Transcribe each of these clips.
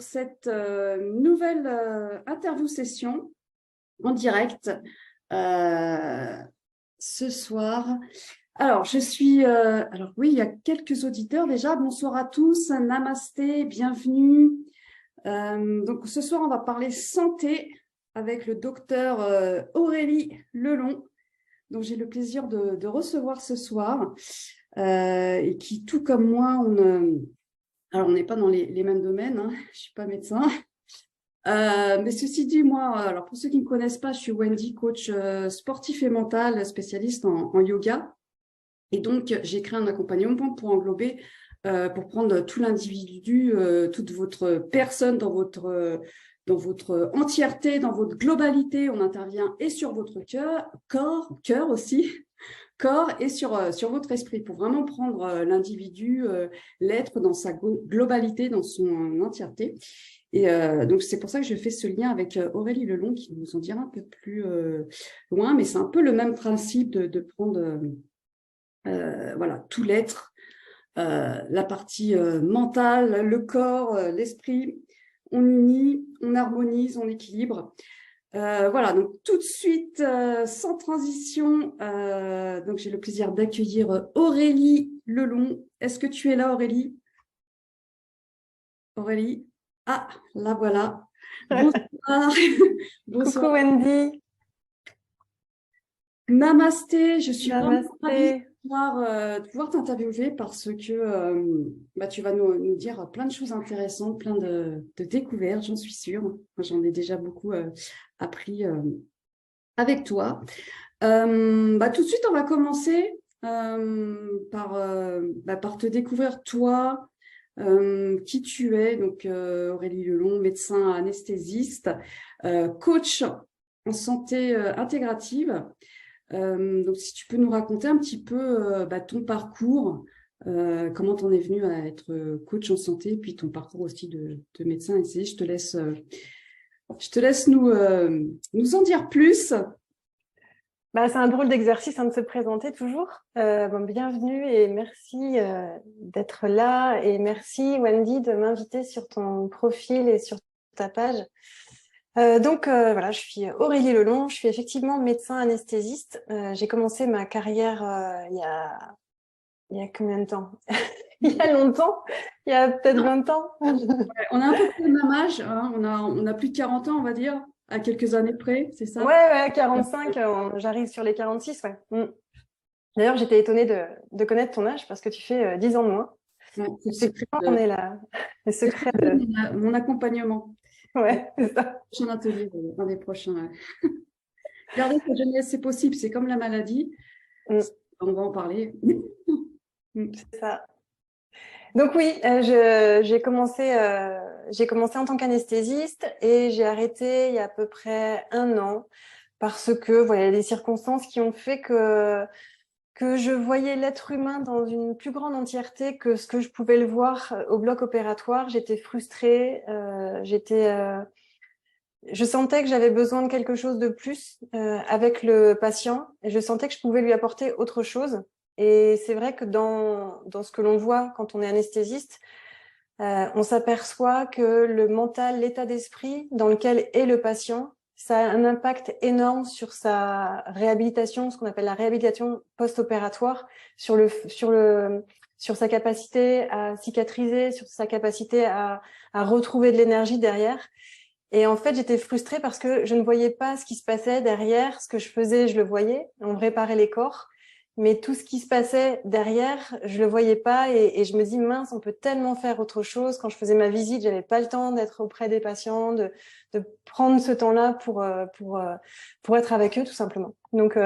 pour cette nouvelle interview session en direct ce soir. Alors, alors oui, il y a quelques auditeurs déjà. Bonsoir à tous, namasté, bienvenue. Donc ce soir, on va parler santé avec le docteur Aurélie Lelon, dont j'ai le plaisir de recevoir ce soir, et qui, tout comme moi, alors on n'est pas dans les mêmes domaines, hein, je suis pas médecin. Mais ceci dit, moi, alors pour ceux qui ne me connaissent pas, je suis Wendy, coach sportif et mental, spécialiste en yoga. Et donc, j'ai créé un accompagnement pour englober, pour prendre tout l'individu, toute votre personne dans votre entièreté, dans votre globalité. On intervient et sur votre cœur aussi, corps et sur votre esprit pour vraiment prendre l'individu, l'être dans sa globalité, dans son entièreté. Et donc, c'est pour ça que je fais ce lien avec Aurélie Lelon qui nous en dira un peu plus loin, mais c'est un peu le même principe de prendre voilà, tout l'être, la partie mentale, le corps, l'esprit. On unit, on harmonise, on équilibre. Voilà, donc tout de suite, sans transition, donc j'ai le plaisir d'accueillir Aurélie Lelon. Est-ce que tu es là, Aurélie? Aurélie? Ah, la voilà. Bonsoir. Bonsoir. Coucou Wendy. Namasté, je suis vraiment ravie Namasté. de pouvoir t'interviewer parce que tu vas nous dire plein de choses intéressantes, plein de découvertes, j'en suis sûre. Moi, j'en ai déjà beaucoup appris avec toi. Tout de suite, on va commencer par te découvrir toi, qui tu es. Donc, Aurélie Lelon, médecin anesthésiste, coach en santé intégrative. Donc, si tu peux nous raconter un petit peu ton parcours, comment tu en es venu à être coach en santé, puis ton parcours aussi de médecin anesthésiste. Je te laisse nous en dire plus. C'est un drôle d'exercice de se présenter toujours. Bienvenue et merci d'être là. Et merci Wendy de m'inviter sur ton profil et sur ta page. Voilà, je suis Aurélie Lelon. Je suis effectivement médecin anesthésiste. J'ai commencé ma carrière il y a combien de temps? Il y a longtemps, il y a peut-être 20 ans. On a un peu plus le même âge, hein, on a plus de 40 ans, on va dire, à quelques années près, c'est ça? Ouais, 45, j'arrive sur les 46, ouais. D'ailleurs, j'étais étonnée de connaître ton âge parce que tu fais 10 ans de moins. Ouais, c'est le secret Effectivement, on est là. Le secret de... mon accompagnement. Ouais, c'est ça. Prochain atelier, un des prochains. Garder sa jeunesse, c'est possible, c'est comme la maladie. On va en parler. C'est ça. Donc oui, j'ai commencé en tant qu'anesthésiste et j'ai arrêté il y a à peu près 1 an parce que voilà, il y a des circonstances qui ont fait que je voyais l'être humain dans une plus grande entièreté que ce que je pouvais le voir au bloc opératoire. J'étais frustrée, je sentais que j'avais besoin de quelque chose de plus avec le patient et je sentais que je pouvais lui apporter autre chose. Et c'est vrai que dans ce que l'on voit quand on est anesthésiste, on s'aperçoit que le mental, l'état d'esprit dans lequel est le patient, ça a un impact énorme sur sa réhabilitation, ce qu'on appelle la réhabilitation post-opératoire, sur sa capacité à cicatriser, sur sa capacité à retrouver de l'énergie derrière. Et en fait, j'étais frustrée parce que je ne voyais pas ce qui se passait derrière. Ce que je faisais, je le voyais. On réparait les corps. Mais tout ce qui se passait derrière, je le voyais pas. Et je me dis, mince, on peut tellement faire autre chose. Quand je faisais ma visite, j'avais pas le temps d'être auprès des patients, de prendre ce temps-là pour être avec eux, tout simplement. Donc,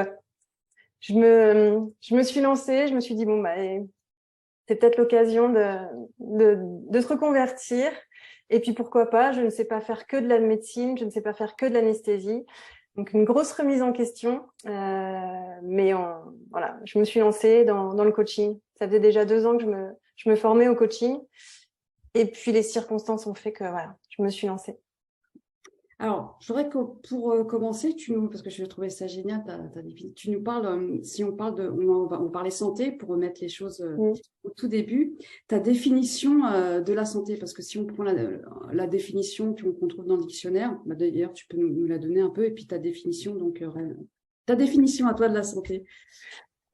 je me suis lancée. Je me suis dit, c'est peut-être l'occasion de se reconvertir. Et puis, pourquoi pas, je ne sais pas faire que de la médecine, je ne sais pas faire que de l'anesthésie. Donc, une grosse remise en question. Voilà, je me suis lancée dans le coaching. Ça faisait déjà 2 ans que je me formais au coaching. Et puis, les circonstances ont fait que, voilà, je me suis lancée. Alors, je voudrais que pour commencer, parce que je vais trouver ça génial, tu nous parles, si on parle on parlait santé pour remettre les choses Mm. au tout début, ta définition de la santé, parce que si on prend la définition qu'on trouve dans le dictionnaire, bah, d'ailleurs, tu peux nous la donner un peu, et puis ta définition, donc, ta définition à toi de la santé.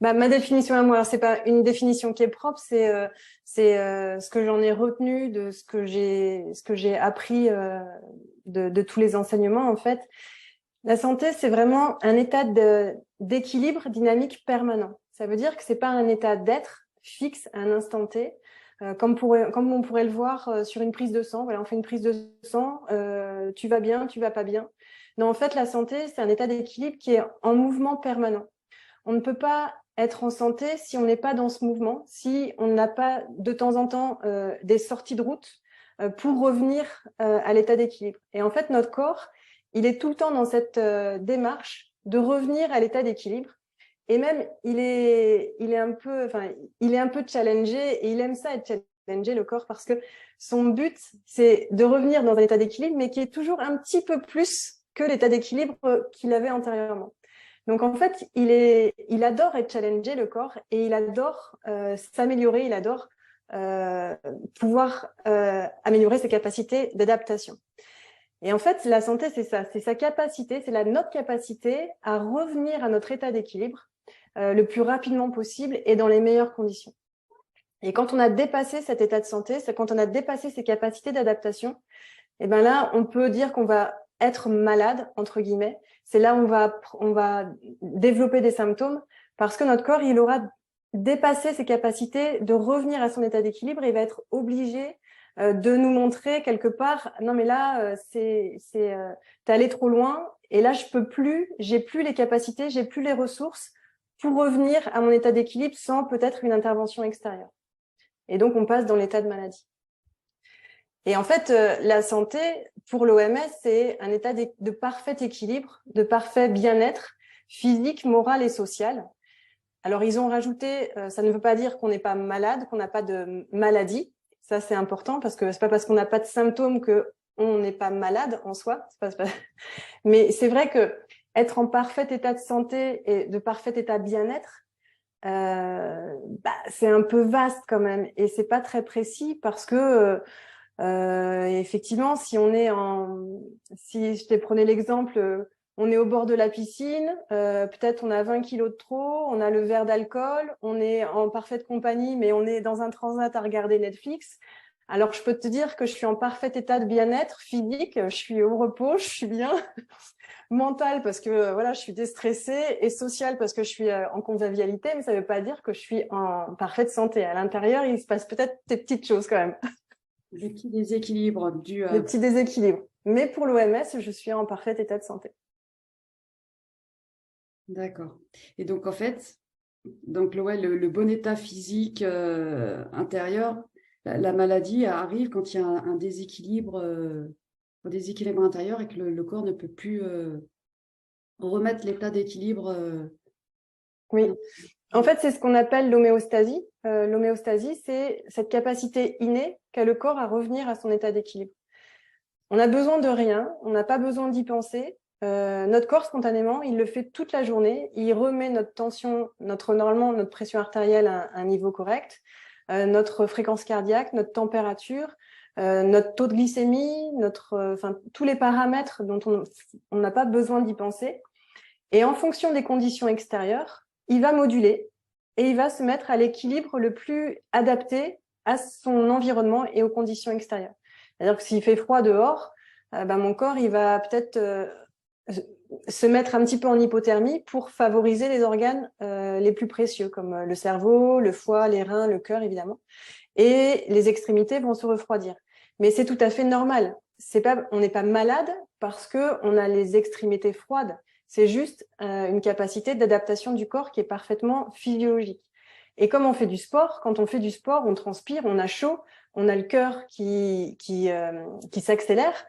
Bah, ma définition à moi, alors c'est pas une définition qui est propre, c'est ce que j'en ai retenu de ce que j'ai appris de tous les enseignements en fait. La santé, c'est vraiment un état d'équilibre dynamique permanent. Ça veut dire que c'est pas un état d'être fixe à un instant T, comme on pourrait le voir sur une prise de sang. Voilà, on fait une prise de sang, tu vas bien, tu vas pas bien. Non, en fait, la santé, c'est un état d'équilibre qui est en mouvement permanent. On ne peut pas être en santé si on n'est pas dans ce mouvement, si on n'a pas de temps en temps des sorties de route pour revenir à l'état d'équilibre. Et en fait, notre corps, il est tout le temps dans cette démarche de revenir à l'état d'équilibre. Et même, il est un peu challengé et il aime ça être challengé, le corps, parce que son but, c'est de revenir dans un état d'équilibre, mais qui est toujours un petit peu plus que l'état d'équilibre qu'il avait antérieurement. Donc en fait, il adore être challengé, le corps, et il adore s'améliorer, il adore pouvoir améliorer ses capacités d'adaptation. Et en fait, la santé, c'est ça, c'est sa capacité, notre capacité à revenir à notre état d'équilibre le plus rapidement possible et dans les meilleures conditions. Et quand on a dépassé cet état de santé, c'est quand on a dépassé ses capacités d'adaptation, et ben là, on peut dire qu'on va être malade, entre guillemets. C'est là où on va développer des symptômes parce que notre corps, il aura dépassé ses capacités de revenir à son état d'équilibre et il va être obligé de nous montrer quelque part, non mais là, t'es allé trop loin et là, je peux plus, j'ai plus les capacités, j'ai plus les ressources pour revenir à mon état d'équilibre sans peut-être une intervention extérieure. Et donc, on passe dans l'état de maladie. Et en fait, la santé, pour l'OMS, c'est un état de parfait équilibre, de parfait bien-être physique, moral et social. Alors, ils ont rajouté, ça ne veut pas dire qu'on n'est pas malade, qu'on n'a pas de maladie. Ça, c'est important parce que c'est pas parce qu'on n'a pas de symptômes que on n'est pas malade en soi. Mais c'est vrai que être en parfait état de santé et de parfait état de bien-être, c'est un peu vaste quand même et c'est pas très précis parce que effectivement, si je t'ai prené l'exemple, on est au bord de la piscine, peut-être on a 20 kilos de trop, on a le verre d'alcool, on est en parfaite compagnie, mais on est dans un transat à regarder Netflix. Alors, je peux te dire que je suis en parfait état de bien-être physique, je suis au repos, je suis bien, mental parce que voilà, je suis déstressée et social parce que je suis en convivialité, mais ça ne veut pas dire que je suis en parfaite santé. À l'intérieur, il se passe peut-être des petites choses quand même. Des petits déséquilibres Des petits déséquilibres. Mais pour l'OMS, je suis en parfait état de santé. D'accord. Et donc, en fait, donc, ouais, le bon état physique intérieur, la maladie arrive quand il y a un déséquilibre intérieur et que le corps ne peut plus remettre l'état d'équilibre. Oui. En fait, c'est ce qu'on appelle l'homéostasie. L'homéostasie, c'est cette capacité innée qu'a le corps à revenir à son état d'équilibre. On a besoin de rien, on n'a pas besoin d'y penser. Notre corps, spontanément, il le fait toute la journée. Il remet notre tension, normalement, notre pression artérielle à un niveau correct, notre fréquence cardiaque, notre température, notre taux de glycémie, tous les paramètres dont on n'a pas besoin d'y penser. Et en fonction des conditions extérieures, il va moduler et il va se mettre à l'équilibre le plus adapté à son environnement et aux conditions extérieures. C'est-à-dire que s'il fait froid dehors, mon corps il va peut-être se mettre un petit peu en hypothermie pour favoriser les organes les plus précieux, comme le cerveau, le foie, les reins, le cœur, évidemment. Et les extrémités vont se refroidir. Mais c'est tout à fait normal. On n'est pas malade parce qu'on a les extrémités froides. C'est juste une capacité d'adaptation du corps qui est parfaitement physiologique. Et comme on fait du sport, quand on fait du sport, on transpire, on a chaud, on a le cœur qui s'accélère.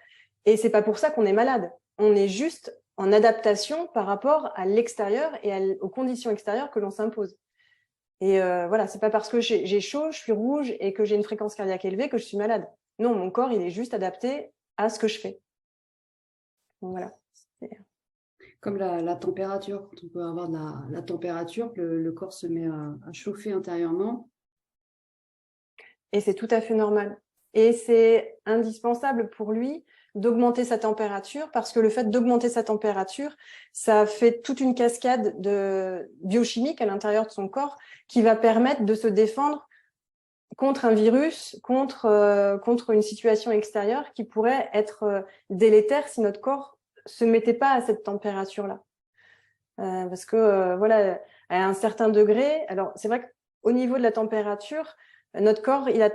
Et c'est pas pour ça qu'on est malade. On est juste en adaptation par rapport à l'extérieur et aux conditions extérieures que l'on s'impose. Et voilà, c'est pas parce que j'ai chaud, je suis rouge et que j'ai une fréquence cardiaque élevée que je suis malade. Non, mon corps, il est juste adapté à ce que je fais. Donc, voilà. Comme la température, quand on peut avoir de la température, le corps se met à chauffer intérieurement. Et c'est tout à fait normal. Et c'est indispensable pour lui d'augmenter sa température parce que le fait d'augmenter sa température, ça fait toute une cascade de biochimique à l'intérieur de son corps qui va permettre de se défendre contre un virus, contre une situation extérieure qui pourrait être délétère si notre corps se mettait pas à cette température-là. Parce que voilà, à un certain degré, alors c'est vrai qu'au niveau de la température, notre corps, il a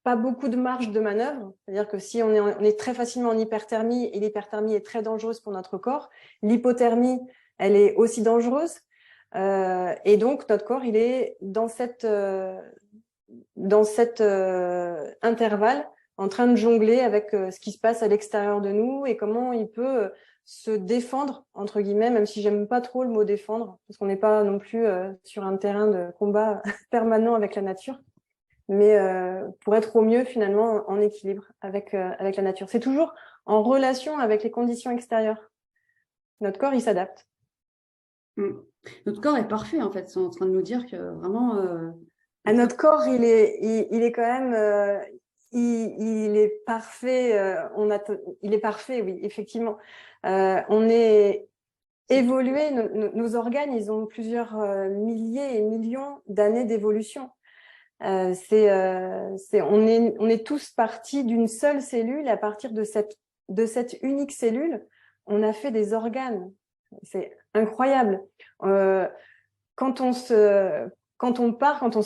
pas beaucoup de marge de manœuvre. C'est-à-dire que si on est très facilement en hyperthermie et l'hyperthermie est très dangereuse pour notre corps, l'hypothermie, elle est aussi dangereuse. Et donc, notre corps, il est dans cet intervalle en train de jongler avec ce qui se passe à l'extérieur de nous et comment il peut se défendre, entre guillemets, même si j'aime pas trop le mot défendre, parce qu'on n'est pas non plus sur un terrain de combat permanent avec la nature, mais pour être au mieux finalement en équilibre avec la nature. C'est toujours en relation avec les conditions extérieures. Notre corps, il s'adapte. Notre corps est parfait, en fait. Ils sont en train de nous dire que vraiment... Notre corps, il est quand même... il est parfait. Il est parfait, oui, effectivement. On est évolué. Nos organes, ils ont plusieurs milliers et millions d'années d'évolution. On est tous partis d'une seule cellule. Et à partir de cette unique cellule, on a fait des organes. C'est incroyable. Quand on se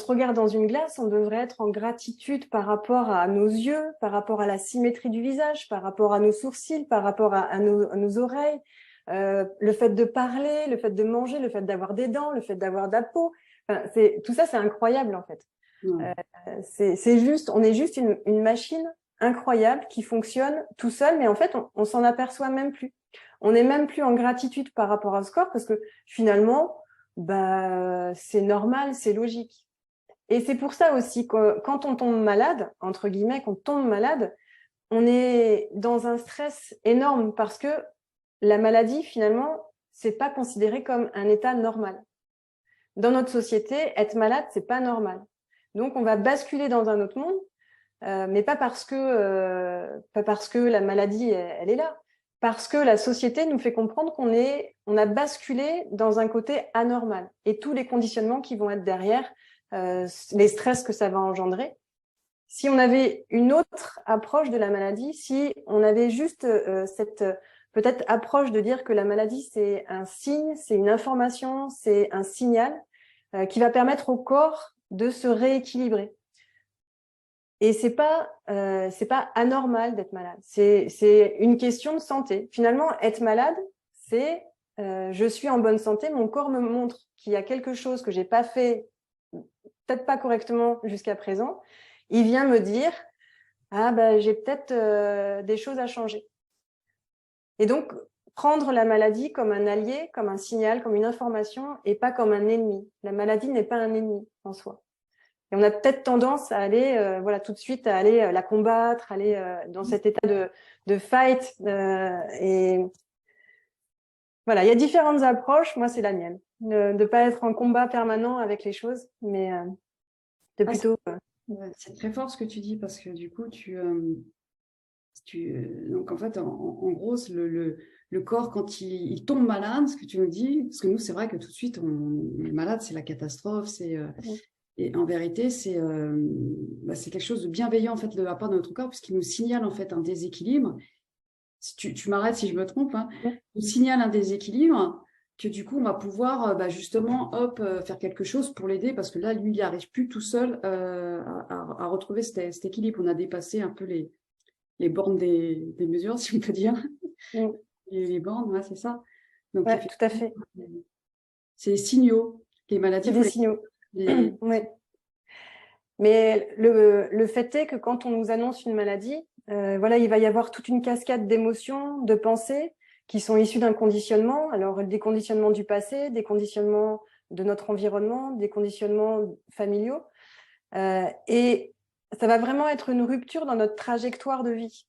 regarde dans une glace, on devrait être en gratitude par rapport à nos yeux, par rapport à la symétrie du visage, par rapport à nos sourcils, par rapport à nos oreilles, le fait de parler, le fait de manger, le fait d'avoir des dents, le fait d'avoir de la peau. Enfin, tout ça, c'est incroyable en fait. On est juste une machine incroyable qui fonctionne tout seul, mais en fait, on s'en aperçoit même plus. On n'est même plus en gratitude par rapport à ce corps parce que finalement, c'est normal, c'est logique. Et c'est pour ça aussi que quand on tombe malade, entre guillemets, quand on tombe malade, on est dans un stress énorme parce que la maladie, finalement, c'est pas considéré comme un état normal. Dans notre société, être malade, c'est pas normal. Donc, on va basculer dans un autre monde, mais pas parce que la maladie, elle est là, parce que la société nous fait comprendre on a basculé dans un côté anormal et tous les conditionnements qui vont être derrière, les stress que ça va engendrer. Si on avait une autre approche de la maladie, si on avait juste cette peut-être approche de dire que la maladie, c'est un signe, c'est une information, c'est un signal qui va permettre au corps de se rééquilibrer. Et c'est pas anormal d'être malade. C'est une question de santé. Finalement, être malade, c'est je suis en bonne santé, mon corps me montre qu'il y a quelque chose que j'ai pas fait, peut-être pas correctement jusqu'à présent. Il vient me dire j'ai peut-être des choses à changer. Et donc prendre la maladie comme un allié, comme un signal, comme une information, et pas comme un ennemi. La maladie n'est pas un ennemi en soi. Et on a peut-être tendance à aller, tout de suite, à aller la combattre, aller dans cet état de fight. Et voilà, il y a différentes approches. Moi, c'est la mienne, de pas être en combat permanent avec les choses, mais de plutôt. C'est très fort ce que tu dis parce que du coup, donc en fait, en gros, le corps, quand il tombe malade, ce que tu nous dis, parce que nous, c'est vrai que tout de suite, on est malade, c'est la catastrophe, et en vérité, c'est quelque chose de bienveillant en fait de la part de notre corps, puisqu'il nous signale en fait un déséquilibre. Si tu m'arrêtes si je me trompe, hein, il nous signale un déséquilibre que du coup, on va pouvoir justement faire quelque chose pour l'aider, parce que là, lui, il n'arrive plus tout seul à retrouver cet équilibre. On a dépassé un peu les bornes des mesures, si on peut dire. Les bornes, ouais, c'est ça. Donc, tout à fait. C'est les signaux. Les maladies, c'est des signaux. Ouais. Mais le fait est que quand on nous annonce une maladie, il va y avoir toute une cascade d'émotions, de pensées qui sont issues d'un conditionnement. Alors, des conditionnements du passé, des conditionnements de notre environnement, des conditionnements familiaux. Et ça va vraiment être une rupture dans notre trajectoire de vie.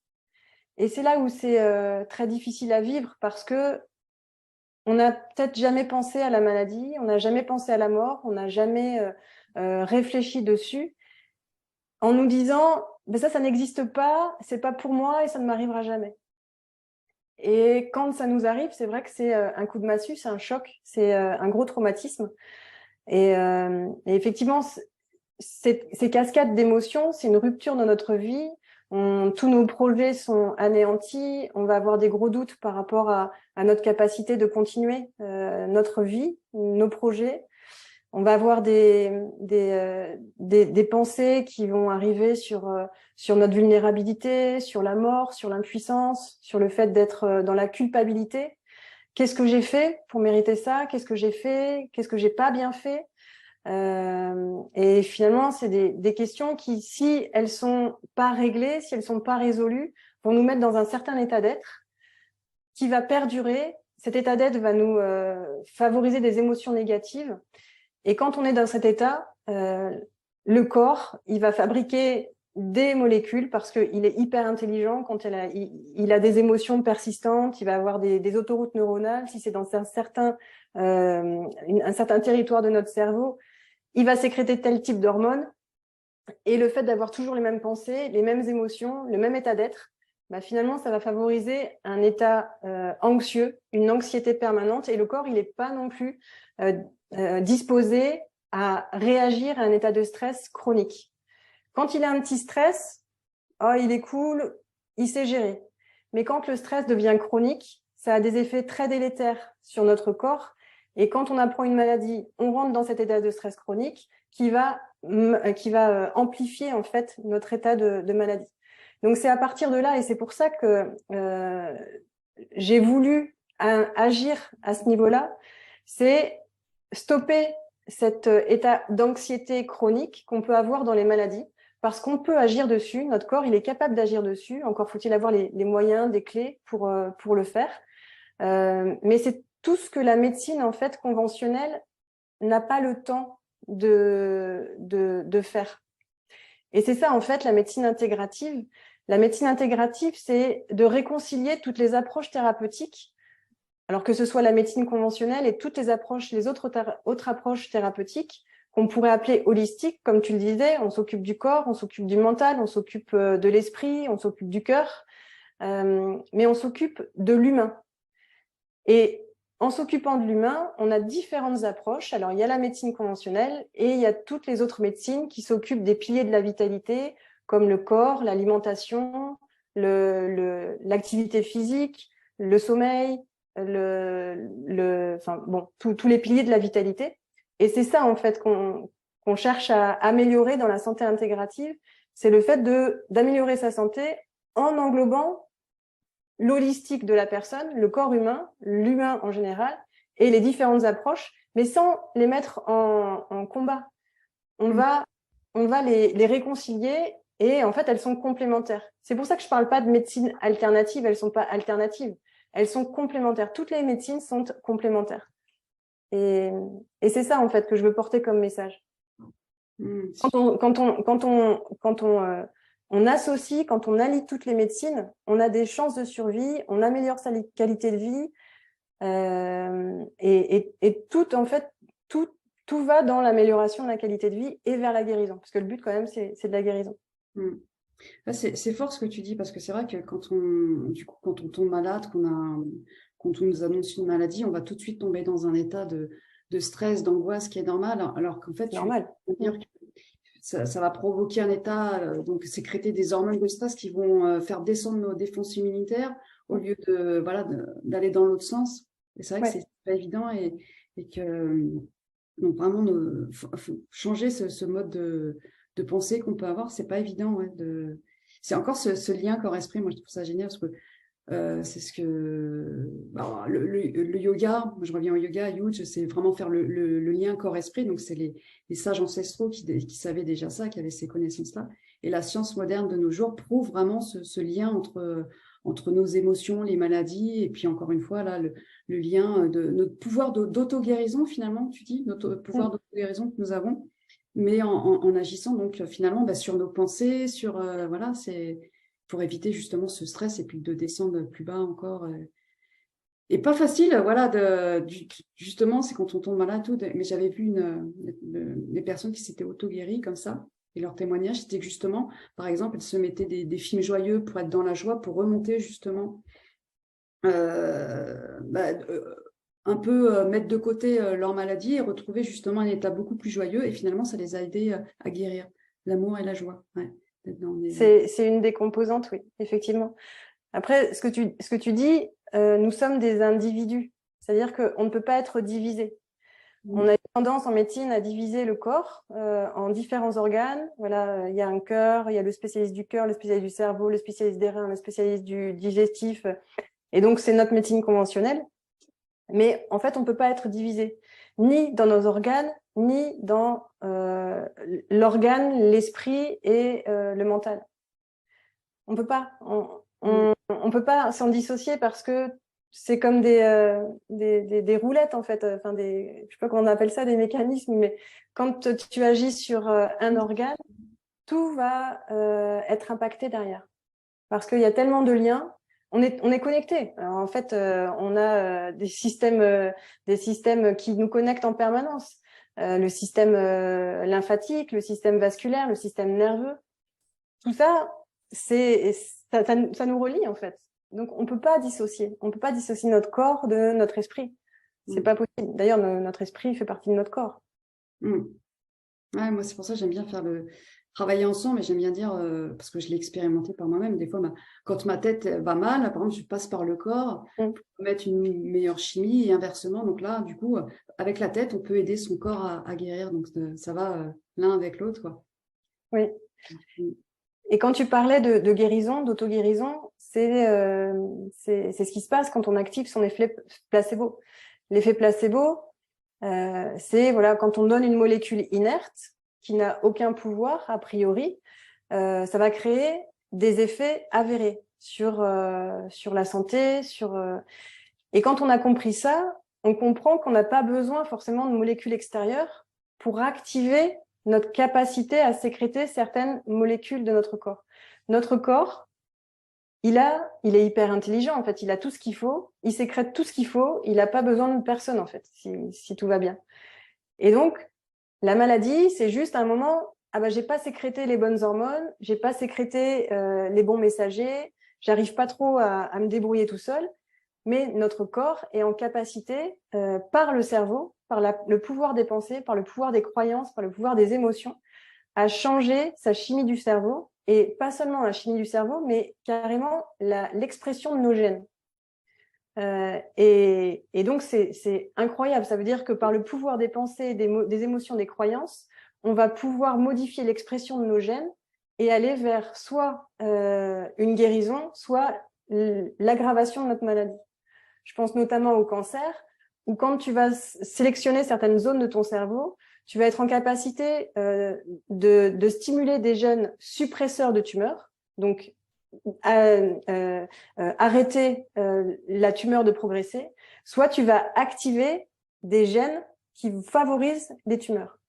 Et c'est là où c'est très difficile à vivre parce que on n'a peut-être jamais pensé à la maladie, on n'a jamais pensé à la mort, on n'a jamais réfléchi dessus en nous disant ben ça n'existe pas, c'est pas pour moi et ça ne m'arrivera jamais. Et quand ça nous arrive, c'est vrai que c'est un coup de massue, c'est un choc, c'est un gros traumatisme. Et effectivement, ces cascades d'émotions, c'est une rupture dans notre vie. Tous nos projets sont anéantis. On va avoir des gros doutes par rapport à notre capacité de continuer notre vie, nos projets. On va avoir des pensées qui vont arriver sur notre vulnérabilité, sur la mort, sur l'impuissance, sur le fait d'être dans la culpabilité. Qu'est-ce que j'ai fait pour mériter ça? Qu'est-ce que j'ai fait? Qu'est-ce que j'ai pas bien fait? Et finalement, c'est des questions qui, si elles sont pas réglées, si elles sont pas résolues, vont nous mettre dans un certain état d'être qui va perdurer. Cet état d'être va nous favoriser des émotions négatives. Et quand on est dans cet état, le corps, il va fabriquer des molécules parce qu'il est hyper intelligent. Quand il a des émotions persistantes, il va avoir des autoroutes neuronales. Si c'est dans un certain territoire de notre cerveau, il va sécréter tel type d'hormones. Et le fait d'avoir toujours les mêmes pensées, les mêmes émotions, le même état d'être, bah finalement, ça va favoriser un état anxieux, une anxiété permanente. Et le corps, il n'est pas non plus disposé à réagir à un état de stress chronique. Quand il a un petit stress, oh, il est cool, il sait gérer. Mais quand le stress devient chronique, ça a des effets très délétères sur notre corps. Et quand on apprend une maladie, on rentre dans cet état de stress chronique qui va amplifier en fait notre état de maladie. Donc c'est à partir de là, et c'est pour ça que j'ai voulu agir à ce niveau-là, c'est stopper cet état d'anxiété chronique qu'on peut avoir dans les maladies, parce qu'on peut agir dessus, notre corps, il est capable d'agir dessus, encore faut-il avoir les moyens, des clés pour le faire. Mais c'est tout ce que la médecine en fait conventionnelle n'a pas le temps de faire. Et c'est ça en fait la médecine intégrative. La médecine intégrative, c'est de réconcilier toutes les approches thérapeutiques, alors que ce soit la médecine conventionnelle et toutes les autres approches thérapeutiques qu'on pourrait appeler holistiques, comme tu le disais, on s'occupe du corps, on s'occupe du mental, on s'occupe de l'esprit, on s'occupe du cœur, mais on s'occupe de l'humain. Et en s'occupant de l'humain, on a différentes approches. Alors, il y a la médecine conventionnelle et il y a toutes les autres médecines qui s'occupent des piliers de la vitalité, comme le corps, l'alimentation, l'activité physique, le sommeil, tous les piliers de la vitalité. Et c'est ça, en fait, qu'on cherche à améliorer dans la santé intégrative. C'est le fait d'améliorer sa santé en englobant l'holistique de la personne, le corps humain, l'humain en général, et les différentes approches, mais sans les mettre en combat. On va les réconcilier et en fait, elles sont complémentaires. C'est pour ça que je parle pas de médecine alternative, elles sont pas alternatives, elles sont complémentaires. Toutes les médecines sont complémentaires. Et c'est ça en fait que je veux porter comme message. Quand on associe, quand on allie toutes les médecines, on a des chances de survie, on améliore sa qualité de vie, et tout en fait, tout va dans l'amélioration de la qualité de vie et vers la guérison, parce que le but quand même c'est de la guérison. C'est fort ce que tu dis, parce que c'est vrai que quand on tombe malade, quand on nous annonce une maladie, on va tout de suite tomber dans un état de stress, d'angoisse qui est normal, alors qu'en fait, normal. Ça va provoquer un état, donc sécréter des hormones de stress qui vont faire descendre nos défenses immunitaires au lieu d'aller dans l'autre sens. Et c'est vrai que c'est pas évident et que donc vraiment faut changer ce mode de pensée qu'on peut avoir, c'est pas évident. C'est encore ce lien corps-esprit, moi je trouve ça génial parce que c'est ce que le yoga, moi je reviens au yoga, Yuj, c'est vraiment faire le lien corps-esprit, donc c'est les sages ancestraux qui savaient déjà ça, qui avaient ces connaissances-là, et la science moderne de nos jours prouve vraiment ce lien entre nos émotions, les maladies, et puis encore une fois là le lien de notre pouvoir d'auto-guérison finalement, tu dis, notre pouvoir d'auto-guérison que nous avons, mais en agissant donc finalement sur nos pensées, sur pour éviter justement ce stress et puis de descendre plus bas encore. Et pas facile, voilà, justement, c'est quand on tombe malade, tout. Mais j'avais vu des personnes qui s'étaient auto-guéries comme ça. Et leur témoignage, c'était que justement, par exemple, elles se mettaient des films joyeux pour être dans la joie, pour remonter justement, un peu mettre de côté leur maladie et retrouver justement un état beaucoup plus joyeux. Et finalement, ça les a aidés à guérir l'amour et la joie. Ouais, c'est une des composantes, oui, effectivement. Après, ce que tu dis, nous sommes des individus. C'est-à-dire qu'on ne peut pas être divisé. On a tendance en médecine à diviser le corps en différents organes. Voilà, il y a un cœur, il y a le spécialiste du cœur, le spécialiste du cerveau, le spécialiste des reins, le spécialiste du digestif. Et donc, c'est notre médecine conventionnelle. Mais en fait, on ne peut pas être divisé, ni dans nos organes, ni dans l'organe, l'esprit et le mental. On peut pas. On peut pas s'en dissocier parce que c'est comme des roulettes, en fait. Enfin, je sais pas comment on appelle ça, des mécanismes, mais quand tu agis sur un organe, tout va être impacté derrière. Parce qu'il y a tellement de liens. On est connecté. En fait, on a des systèmes qui nous connectent en permanence. Le système lymphatique, le système vasculaire, le système nerveux. Tout ça, ça nous relie, en fait. Donc, on peut pas dissocier. On peut pas dissocier notre corps de notre esprit. C'est pas possible. D'ailleurs, notre esprit fait partie de notre corps. Ouais, moi, c'est pour ça que j'aime bien travailler ensemble, et j'aime bien dire, parce que je l'ai expérimenté par moi-même, des fois, quand ma tête va mal, par exemple, je passe par le corps pour mettre une meilleure chimie et inversement. Donc là, du coup, avec la tête, on peut aider son corps à guérir. Donc, ça va l'un avec l'autre, quoi. Oui. Et quand tu parlais de guérison, d'auto-guérison, c'est ce qui se passe quand on active son effet placebo. L'effet placebo, c'est voilà, quand on donne une molécule inerte qui n'a aucun pouvoir a priori, ça va créer des effets avérés sur la santé, et quand on a compris ça, on comprend qu'on n'a pas besoin forcément de molécules extérieures pour activer notre capacité à sécréter certaines molécules de notre corps. Notre corps, il est hyper intelligent, en fait. Il a tout ce qu'il faut. Il sécrète tout ce qu'il faut. Il n'a pas besoin de personne, en fait, si tout va bien. Et donc, la maladie, c'est juste un moment, j'ai pas sécrété les bonnes hormones, j'ai pas sécrété les bons messagers, j'arrive pas trop à me débrouiller tout seul. Mais notre corps est en capacité, par le cerveau, par le pouvoir des pensées, par le pouvoir des croyances, par le pouvoir des émotions, à changer sa chimie du cerveau, et pas seulement la chimie du cerveau, mais carrément l'expression de nos gènes. Et donc, c'est incroyable. Ça veut dire que par le pouvoir des pensées, des émotions, des croyances, on va pouvoir modifier l'expression de nos gènes et aller vers soit une guérison, soit l'aggravation de notre maladie. Je pense notamment au cancer, où quand tu vas sélectionner certaines zones de ton cerveau, tu vas être en capacité de stimuler des gènes suppresseurs de tumeurs, donc arrêter la tumeur de progresser, soit tu vas activer des gènes qui favorisent les tumeurs.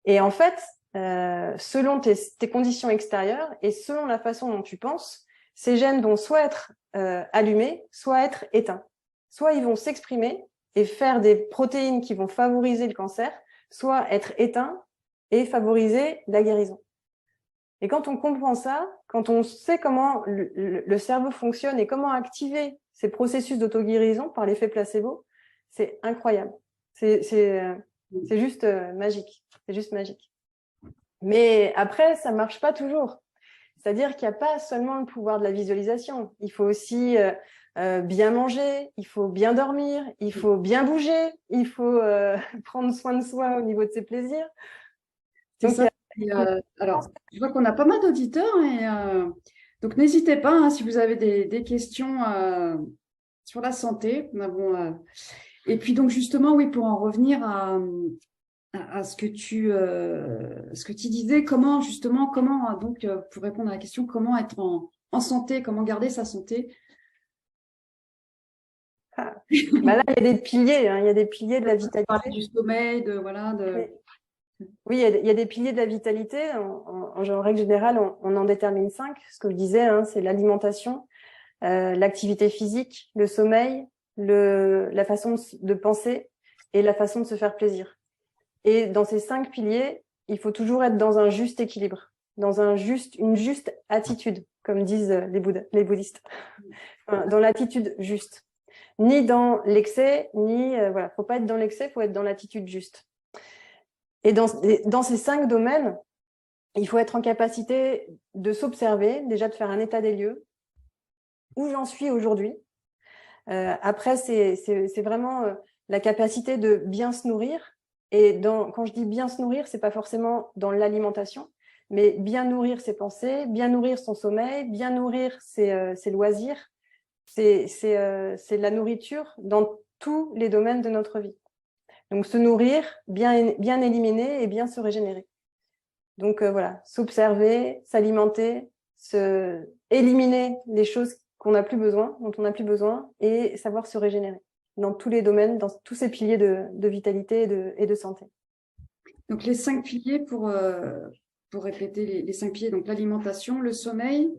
Et en fait, selon tes conditions extérieures et selon la façon dont tu penses, ces gènes vont soit être allumés, soit être éteints. Soit ils vont s'exprimer et faire des protéines qui vont favoriser le cancer, soit être éteints et favoriser la guérison. Et quand on comprend ça, quand on sait comment le cerveau fonctionne et comment activer ces processus d'auto-guérison par l'effet placebo, c'est incroyable. C'est juste magique. C'est juste magique. Mais après, ça marche pas toujours. C'est-à-dire qu'il n'y a pas seulement le pouvoir de la visualisation. Il faut aussi bien manger, il faut bien dormir, il faut bien bouger, il faut prendre soin de soi au niveau de ses plaisirs. C'est ça. Alors, je vois qu'on a pas mal d'auditeurs, donc n'hésitez pas, hein, si vous avez des questions sur la santé. Et puis donc justement, oui, pour en revenir à ce que tu disais, comment donc pour répondre à la question, comment être en santé, comment garder sa santé. Là, il y a des piliers, hein, il y a des piliers de la vitalité. Du sommeil, Oui, il y a des piliers de la vitalité. En règle générale, on en détermine 5. Ce que je disais, hein, c'est l'alimentation, l'activité physique, le sommeil, la façon de penser et la façon de se faire plaisir. Et dans ces 5 piliers, il faut toujours être dans un juste équilibre, dans une juste attitude, comme disent les bouddhistes. Enfin, dans l'attitude juste. Ni dans l'excès, voilà, faut pas être dans l'excès, faut être dans l'attitude juste. Et dans ces 5 domaines, il faut être en capacité de s'observer, déjà de faire un état des lieux, où j'en suis aujourd'hui. Après, c'est vraiment la capacité de bien se nourrir. Et quand je dis bien se nourrir, c'est pas forcément dans l'alimentation, mais bien nourrir ses pensées, bien nourrir son sommeil, bien nourrir ses loisirs. C'est la nourriture dans tous les domaines de notre vie. Donc, se nourrir, bien éliminer et bien se régénérer. Donc, voilà, s'observer, s'alimenter, éliminer les choses qu'on n'a plus besoin, dont on n'a plus besoin, et savoir se régénérer dans tous les domaines, dans tous ces piliers de vitalité et de santé. Donc, les 5 piliers, pour répéter les 5 piliers, donc l'alimentation, le sommeil,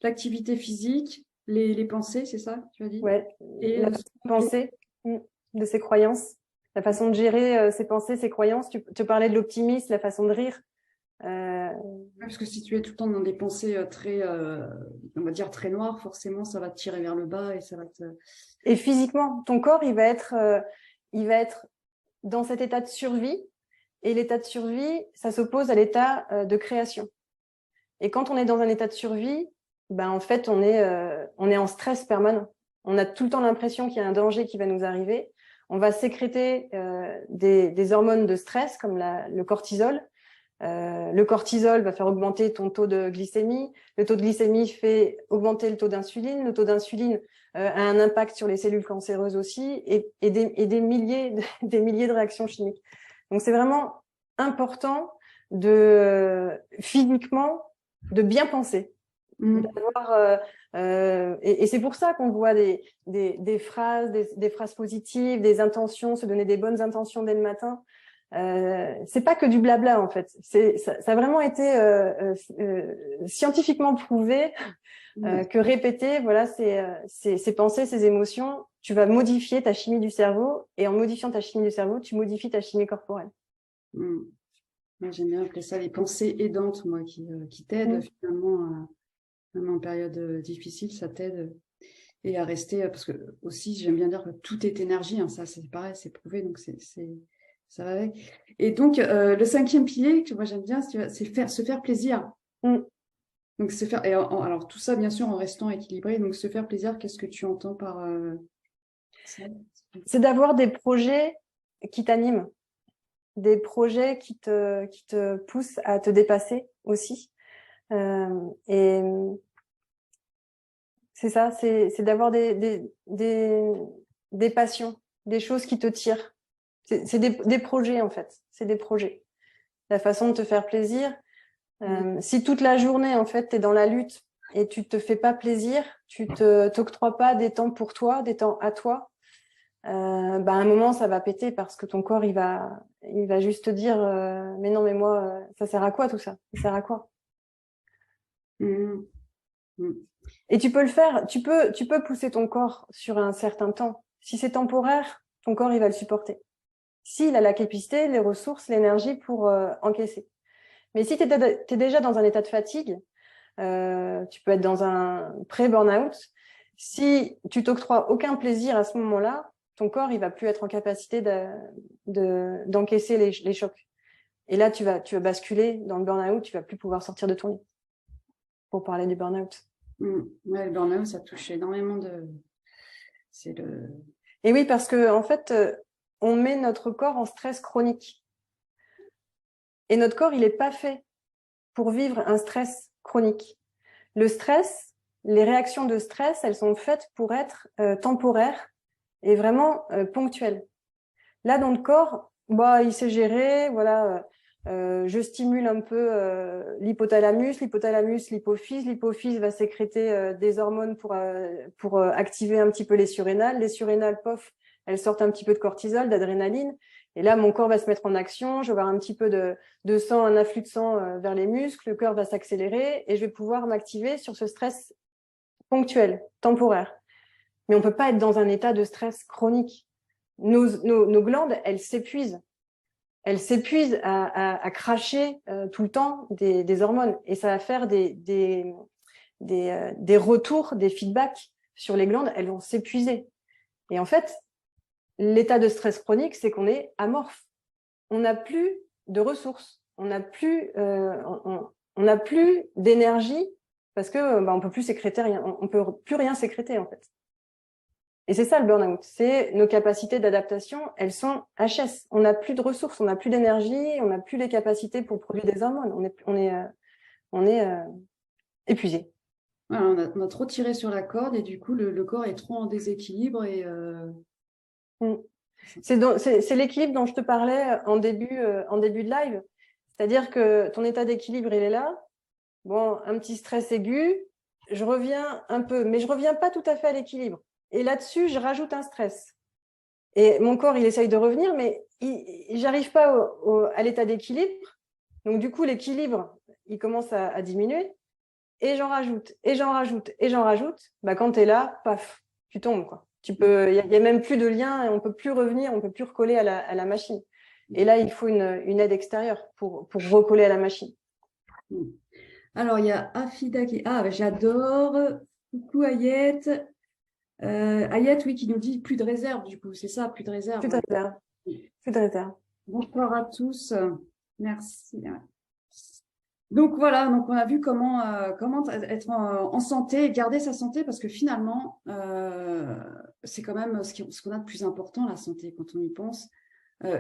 l'activité physique, les pensées, c'est ça, tu as dit? Ouais, et la pensée de ses croyances, la façon de gérer ses pensées, ses croyances. Tu parlais de l'optimisme, la façon de rire. Parce que si tu es tout le temps dans des pensées très, on va dire très noires, forcément, ça va te tirer vers le bas et ça va te... Et physiquement, ton corps, il va être dans cet état de survie. Et l'état de survie, ça s'oppose à l'état de création. Et quand on est dans un état de survie, ben en fait, on est en stress permanent. On a tout le temps l'impression qu'il y a un danger qui va nous arriver. On va sécréter des hormones de stress comme le cortisol. Le cortisol va faire augmenter ton taux de glycémie. Le taux de glycémie fait augmenter le taux d'insuline. Le taux d'insuline a un impact sur les cellules cancéreuses aussi et des milliers de réactions chimiques. Donc, c'est vraiment important physiquement de bien penser. Et c'est pour ça qu'on voit des phrases positives, des intentions, se donner des bonnes intentions dès le matin. C'est pas que du blabla en fait. Ça a vraiment été scientifiquement prouvé que répéter voilà ces pensées, ces émotions, tu vas modifier ta chimie du cerveau et en modifiant ta chimie du cerveau, tu modifies ta chimie corporelle. Moi, j'aime bien appeler ça les pensées aidantes, moi, qui t'aident finalement même en période difficile, ça t'aide et à rester parce que aussi j'aime bien dire que tout est énergie, hein, ça c'est pareil, c'est prouvé, donc ça va avec. Et donc le 5e pilier que moi j'aime bien, c'est se faire plaisir. Donc se faire alors tout ça bien sûr en restant équilibré. Donc se faire plaisir, qu'est-ce que tu entends par ça? C'est d'avoir des projets qui t'animent, des projets qui te poussent à te dépasser aussi. Et c'est ça, c'est d'avoir des passions, des choses qui te tirent. C'est des projets en fait, c'est des projets. La façon de te faire plaisir. Si toute la journée en fait t'es dans la lutte et tu te fais pas plaisir, tu t'octroies pas des temps pour toi, des temps à toi, à un moment ça va péter parce que ton corps il va juste te dire mais non mais moi ça sert à quoi tout ça? Ça sert à quoi? Et tu peux le faire, tu peux pousser ton corps sur un certain temps. Si c'est temporaire, ton corps il va le supporter. S'il a la capacité, les ressources, l'énergie pour encaisser. Mais si tu es déjà dans un état de fatigue, tu peux être dans un pré-burnout. Si tu t'octroies aucun plaisir à ce moment-là, ton corps il va plus être en capacité d'encaisser les chocs. Et là, tu vas basculer dans le burn-out, tu vas plus pouvoir sortir de ton lit. Pour parler du burn-out. Ouais, le burn-out, ça touche énormément Et oui, parce que en fait, on met notre corps en stress chronique. Et notre corps, il n'est pas fait pour vivre un stress chronique. Le stress, les réactions de stress, elles sont faites pour être temporaires et vraiment ponctuelles. Là, dans le corps, il sait gérer, voilà. Je stimule un peu l'hypothalamus, l'hypophyse. L'hypophyse va sécréter des hormones pour activer un petit peu les surrénales. Les surrénales, pof, elles sortent un petit peu de cortisol, d'adrénaline. Et là, mon corps va se mettre en action, je vais avoir un petit peu de sang, un afflux de sang vers les muscles, le cœur va s'accélérer et je vais pouvoir m'activer sur ce stress ponctuel, temporaire. Mais on peut pas être dans un état de stress chronique. Nos glandes, elles s'épuisent. Elles s'épuisent à cracher tout le temps des hormones. Et ça va faire des retours, des feedbacks sur les glandes. Elles vont s'épuiser. Et en fait, l'état de stress chronique, c'est qu'on est amorphe. On n'a plus de ressources. On n'a plus d'énergie parce que on peut plus sécréter rien. On peut plus rien sécréter, en fait. Et c'est ça le burn-out, c'est nos capacités d'adaptation, elles sont HS. On n'a plus de ressources, on n'a plus d'énergie, on n'a plus les capacités pour produire des hormones. On est épuisé. Voilà, on a trop tiré sur la corde et du coup, le corps est trop en déséquilibre. C'est l'équilibre dont je te parlais en début de live. C'est-à-dire que ton état d'équilibre, il est là. Bon, un petit stress aigu, je reviens un peu, mais je reviens pas tout à fait à l'équilibre. Et là-dessus, je rajoute un stress. Et mon corps, il essaye de revenir, mais j'arrive pas à l'état d'équilibre. Donc, du coup, l'équilibre, il commence à diminuer. Et j'en rajoute, et j'en rajoute, et j'en rajoute. Bah, quand tu es là, paf, tu tombes, quoi. Il y a même plus de lien, on peut plus revenir, on peut plus recoller à la machine. Et là, il faut une aide extérieure pour recoller à la machine. Alors, il y a Afida qui... Ah, j'adore. Coucou Ayette. Ayette, oui, qui nous dit plus de réserve, du coup, c'est ça, plus de réserve. Plus de réserve. Plus de réserve. Bonsoir à tous. Merci. Donc voilà, donc on a vu comment être en santé, garder sa santé, parce que finalement, c'est quand même ce qu'on a de plus important, la santé, quand on y pense.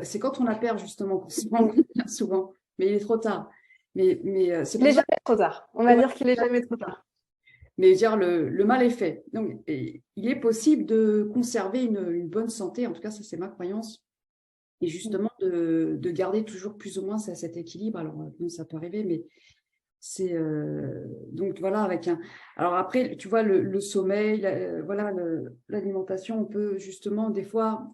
C'est quand on la perd, justement, qu'on se rend compte souvent, mais il est trop tard. Mais c'est il est jamais trop tard. On va dire qu'il est jamais trop tard. Mais dire le mal est fait. Donc, il est possible de conserver une bonne santé, en tout cas, ça c'est ma croyance, et justement de garder toujours plus ou moins cet équilibre. Alors, bon, ça peut arriver, mais c'est donc voilà avec un. Alors après, tu vois le sommeil, voilà l'alimentation, on peut justement des fois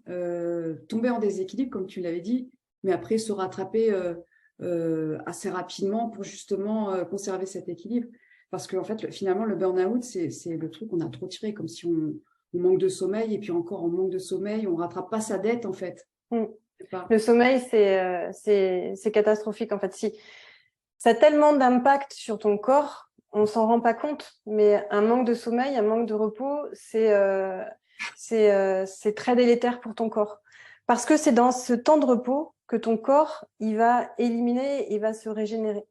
tomber en déséquilibre, comme tu l'avais dit, mais après se rattraper assez rapidement pour justement conserver cet équilibre. Parce qu'en fait, finalement, le burn-out, c'est le truc qu'on a trop tiré, comme si on manque de sommeil, et puis encore, on manque de sommeil, on ne rattrape pas sa dette, en fait. Le sommeil, c'est catastrophique, en fait. Si ça a tellement d'impact sur ton corps, on s'en rend pas compte, mais un manque de sommeil, un manque de repos, c'est très délétère pour ton corps. Parce que c'est dans ce temps de repos que ton corps, il va éliminer, il va se régénérer.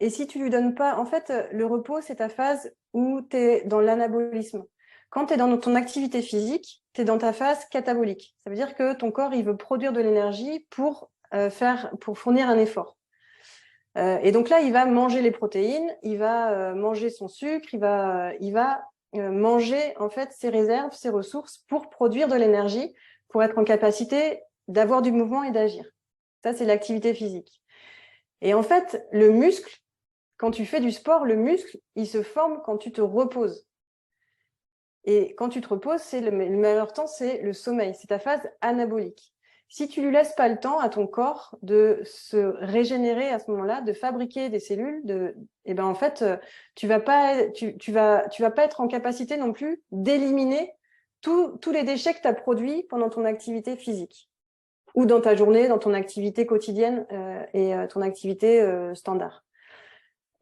Et si tu lui donnes pas, en fait, le repos, c'est ta phase où tu es dans l'anabolisme. Quand tu es dans ton activité physique, tu es dans ta phase catabolique. Ça veut dire que ton corps, il veut produire de l'énergie pour fournir un effort. Et donc là, il va manger les protéines, il va manger son sucre, il va manger en fait ses réserves, ses ressources pour produire de l'énergie, pour être en capacité d'avoir du mouvement et d'agir. Ça, c'est l'activité physique. Et en fait, le muscle, quand tu fais du sport, le muscle, il se forme quand tu te reposes. Et quand tu te reposes, le meilleur temps, c'est le sommeil, c'est ta phase anabolique. Si tu lui laisses pas le temps à ton corps de se régénérer à ce moment-là, de fabriquer des cellules, et ben en fait, tu vas pas être en capacité non plus d'éliminer tous les déchets que tu as produits pendant ton activité physique ou dans ta journée, dans ton activité quotidienne et ton activité standard.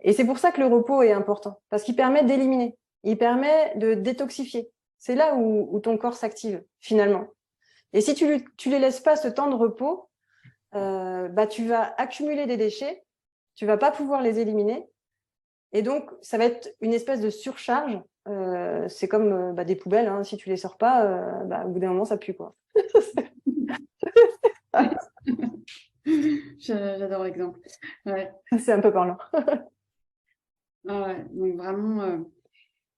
Et c'est pour ça que le repos est important, parce qu'il permet d'éliminer, il permet de détoxifier. C'est là où ton corps s'active, finalement. Et si tu les laisses pas ce temps de repos, tu vas accumuler des déchets, tu vas pas pouvoir les éliminer, et donc ça va être une espèce de surcharge. C'est comme des poubelles, hein, si tu les sors pas, au bout d'un moment ça pue, quoi. J'adore l'exemple. Ouais. C'est un peu parlant. Ah ouais, donc vraiment.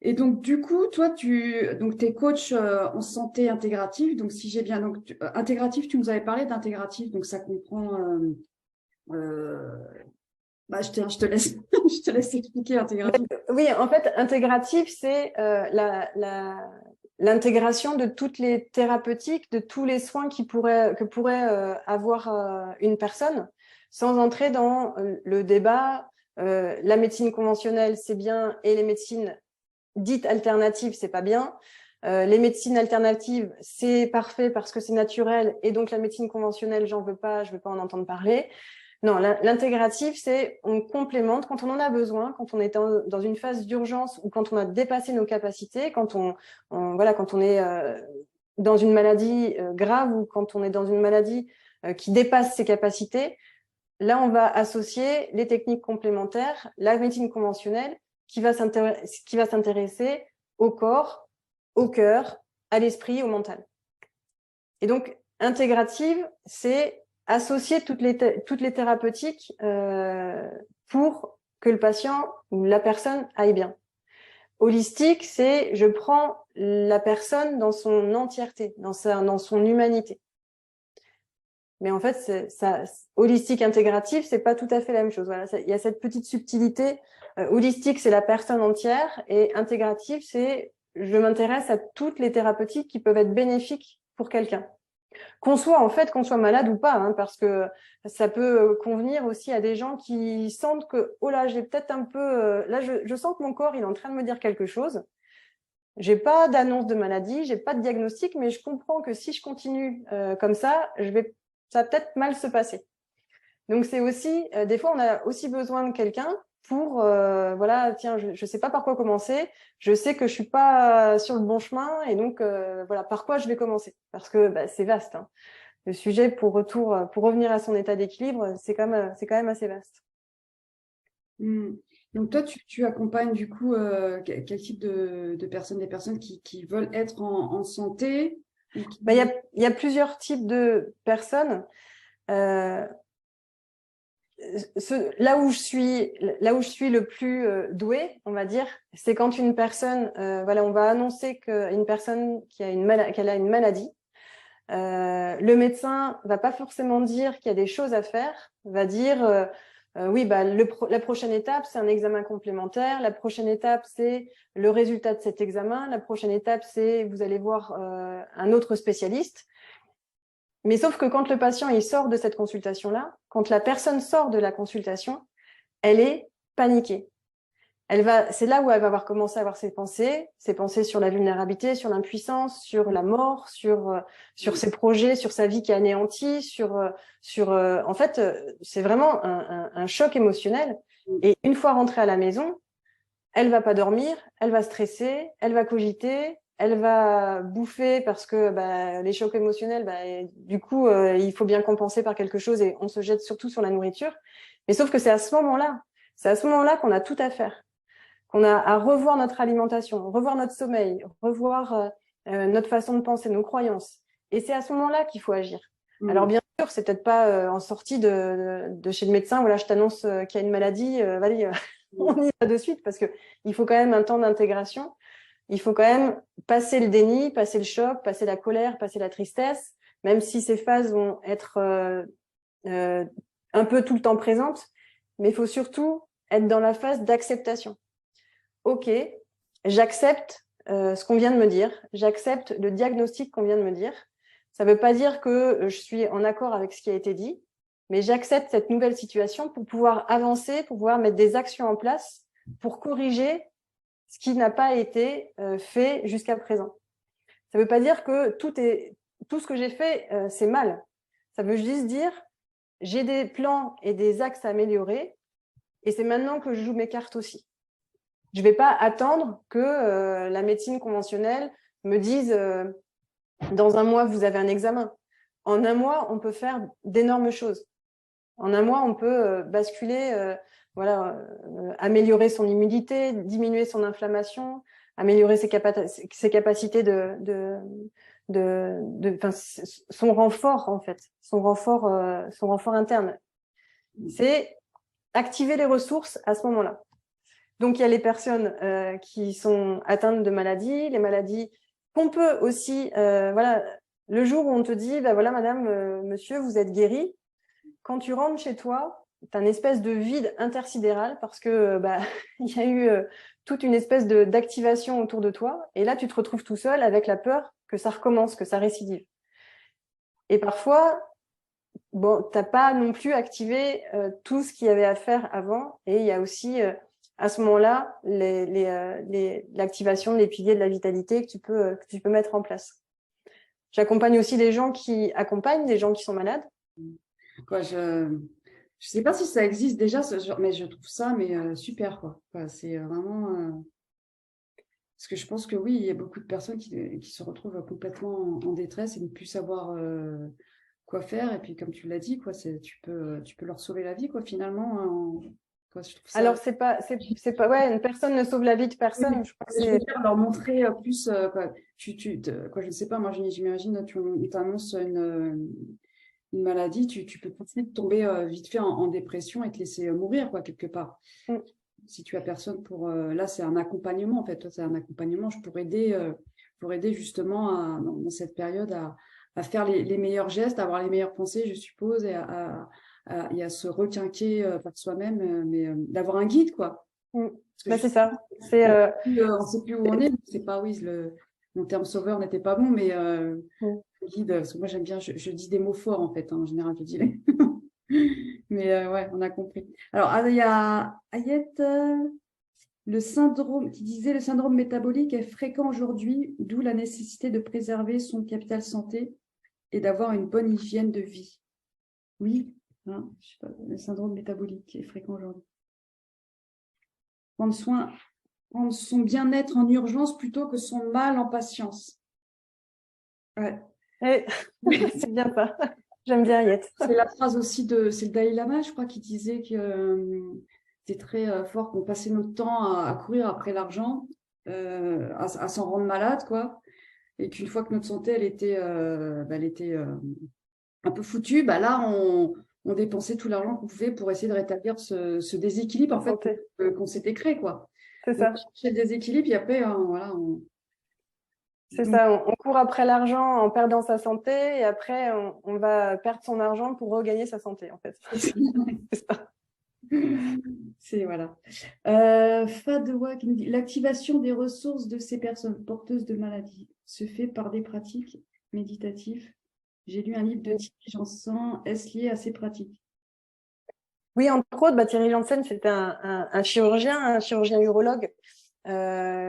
Et donc, du coup, toi, tu es coach en santé intégrative. Donc, si j'ai bien. Donc, intégratif, tu nous avais parlé d'intégratif. Donc, ça comprend. Je te laisse, je te laisse expliquer intégratif. Oui, en fait, intégratif, c'est l'intégration de toutes les thérapeutiques, de tous les soins que pourrait avoir une personne, sans entrer dans le débat. La médecine conventionnelle, c'est bien, et les médecines dites alternatives, c'est pas bien. Les médecines alternatives, c'est parfait parce que c'est naturel, et donc la médecine conventionnelle, je veux pas en entendre parler. Non, l'intégratif, c'est on complémente quand on en a besoin, quand on est dans une phase d'urgence ou quand on a dépassé nos capacités, quand quand on est dans une maladie grave ou quand on est dans une maladie qui dépasse ses capacités. Là, on va associer les techniques complémentaires, la médecine conventionnelle qui va s'intéresser au corps, au cœur, à l'esprit, au mental. Et donc, intégrative, c'est associer toutes les thérapeutiques pour que le patient ou la personne aille bien. Holistique, c'est je prends la personne dans son entièreté, dans son humanité. Mais en fait, holistique intégratif, c'est pas tout à fait la même chose. Voilà, il y a cette petite subtilité. Holistique, c'est la personne entière, et intégratif, c'est je m'intéresse à toutes les thérapeutiques qui peuvent être bénéfiques pour quelqu'un. Qu'on soit malade ou pas, hein, parce que ça peut convenir aussi à des gens qui sentent que oh là, j'ai peut-être un peu là, je sens que mon corps il est en train de me dire quelque chose. J'ai pas d'annonce de maladie, j'ai pas de diagnostic, mais je comprends que si je continue comme ça, ça va peut-être mal se passer. Donc c'est aussi des fois on a aussi besoin de quelqu'un pour voilà, tiens, je sais pas par quoi commencer, je sais que je suis pas sur le bon chemin, et donc voilà, par quoi je vais commencer, parce que c'est vaste, hein. Le sujet pour revenir à son état d'équilibre, c'est quand même assez vaste. Donc toi, tu accompagnes du coup quel type de personnes, des personnes qui veulent être en santé ou qui... Il y a plusieurs types de personnes. Là où je suis le plus douée, on va dire, c'est quand une personne, voilà, on va annoncer qu'une personne qu'elle a une maladie. Le médecin va pas forcément dire qu'il y a des choses à faire, va dire oui, la prochaine étape, c'est un examen complémentaire. La prochaine étape, c'est le résultat de cet examen. La prochaine étape, c'est vous allez voir un autre spécialiste. Mais sauf que quand le patient il sort de cette consultation-là, quand la personne sort de la consultation, elle est paniquée. C'est là où elle va avoir commencé à avoir ses pensées sur la vulnérabilité, sur l'impuissance, sur la mort, sur ses projets, sur sa vie qui est anéantie, en fait, c'est vraiment un choc émotionnel. Et une fois rentrée à la maison, elle va pas dormir, elle va stresser, elle va cogiter, elle va bouffer parce que les chocs émotionnels, du coup, il faut bien compenser par quelque chose, et on se jette surtout sur la nourriture. Mais sauf que c'est à ce moment-là qu'on a tout à faire, qu'on a à revoir notre alimentation, revoir notre sommeil, revoir notre façon de penser, nos croyances. Et c'est à ce moment-là qu'il faut agir. Alors bien sûr, c'est peut-être pas en sortie de chez le médecin, voilà, je t'annonce qu'il y a une maladie, allez, on y va de suite, parce que il faut quand même un temps d'intégration. Il faut quand même passer le déni, passer le choc, passer la colère, passer la tristesse, même si ces phases vont être un peu tout le temps présentes. Mais il faut surtout être dans la phase d'acceptation. Ok, j'accepte ce qu'on vient de me dire, j'accepte le diagnostic qu'on vient de me dire. Ça ne veut pas dire que je suis en accord avec ce qui a été dit, mais j'accepte cette nouvelle situation pour pouvoir avancer, pour pouvoir mettre des actions en place pour corriger ce qui n'a pas été fait jusqu'à présent. Ça ne veut pas dire que tout ce que j'ai fait, c'est mal. Ça veut juste dire j'ai des plans et des axes à améliorer, et c'est maintenant que je joue mes cartes aussi. Je ne vais pas attendre que la médecine conventionnelle me dise dans un mois, vous avez un examen. En un mois, on peut faire d'énormes choses. En un mois, on peut basculer, améliorer son immunité, diminuer son inflammation, améliorer ses capacités son renfort, en fait, son renfort interne. C'est activer les ressources à ce moment-là. Donc, il y a les personnes qui sont atteintes de maladies, les maladies qu'on peut aussi, le jour où on te dit, voilà, madame, monsieur, vous êtes guéri, quand tu rentres chez toi, une espèce de vide intersidéral parce que il y a eu toute une espèce d'activation autour de toi. Et là, tu te retrouves tout seul avec la peur que ça recommence, que ça récidive. Et parfois, bon, t'as pas non plus activé tout ce qu'il y avait à faire avant. Et il y a aussi, à ce moment-là, l'activation des piliers de la vitalité que tu peux mettre en place. J'accompagne aussi des gens qui accompagnent des gens qui sont malades. Quoi, je sais pas si ça existe déjà, mais je trouve ça super, quoi. Enfin, c'est vraiment... Parce que je pense que oui, il y a beaucoup de personnes qui se retrouvent complètement en détresse et ne plus savoir quoi faire. Et puis, comme tu l'as dit, quoi, tu peux leur sauver la vie, quoi, finalement. Quoi, je trouve ça... Alors, c'est pas, ouais, une personne ne sauve la vie de personne. Oui, Je crois que je veux c'est, dire, leur montrer plus, quoi, quoi, je ne sais pas, moi, j'imagine, on t'annonce une maladie, tu peux peut-être tomber vite fait en dépression et te laisser mourir, quoi, quelque part. Mm. Si tu as personne pour... là, c'est un accompagnement, en fait. Toi, c'est un accompagnement pour aider justement dans cette période à faire les meilleurs gestes, à avoir les meilleures pensées, je suppose, et à se requinquer par soi-même, mais d'avoir un guide, quoi. Mm. Parce que C'est ça. on ne sait plus où on est. C'est pas, oui, mon terme sauveur n'était pas bon, mais Mm. guide, parce que moi, j'aime bien, je dis des mots forts, en fait, hein, en général, je dis les... Mais ouais, on a compris. Alors, il y a Ayette, le syndrome, qui disait le syndrome métabolique est fréquent aujourd'hui, d'où la nécessité de préserver son capital santé et d'avoir une bonne hygiène de vie. Oui, hein, je sais pas, le syndrome métabolique est fréquent aujourd'hui. Prendre son bien-être en urgence plutôt que son mal en patience. Ouais. C'est bien ça. J'aime bien Yet. C'est la phrase aussi c'est le Dalai Lama, je crois, qui disait que c'est très fort qu'on passait notre temps à courir après l'argent, à s'en rendre malade, quoi. Et qu'une fois que notre santé, elle était un peu foutue, bah là, on dépensait tout l'argent qu'on pouvait pour essayer de rétablir ce déséquilibre, en fait, qu'on s'était créé, quoi. C'est Donc, ça. on cherchait le déséquilibre, et après, voilà, C'est ça, on court après l'argent en perdant sa santé et après on va perdre son argent pour regagner sa santé en fait. C'est ça. C'est voilà. Fadewa qui nous dit l'activation des ressources de ces personnes porteuses de maladies se fait par des pratiques méditatives. J'ai lu un livre de Thierry Janssen. Est-ce lié à ces pratiques? Oui, entre autres, Thierry Janssen, c'était un chirurgien urologue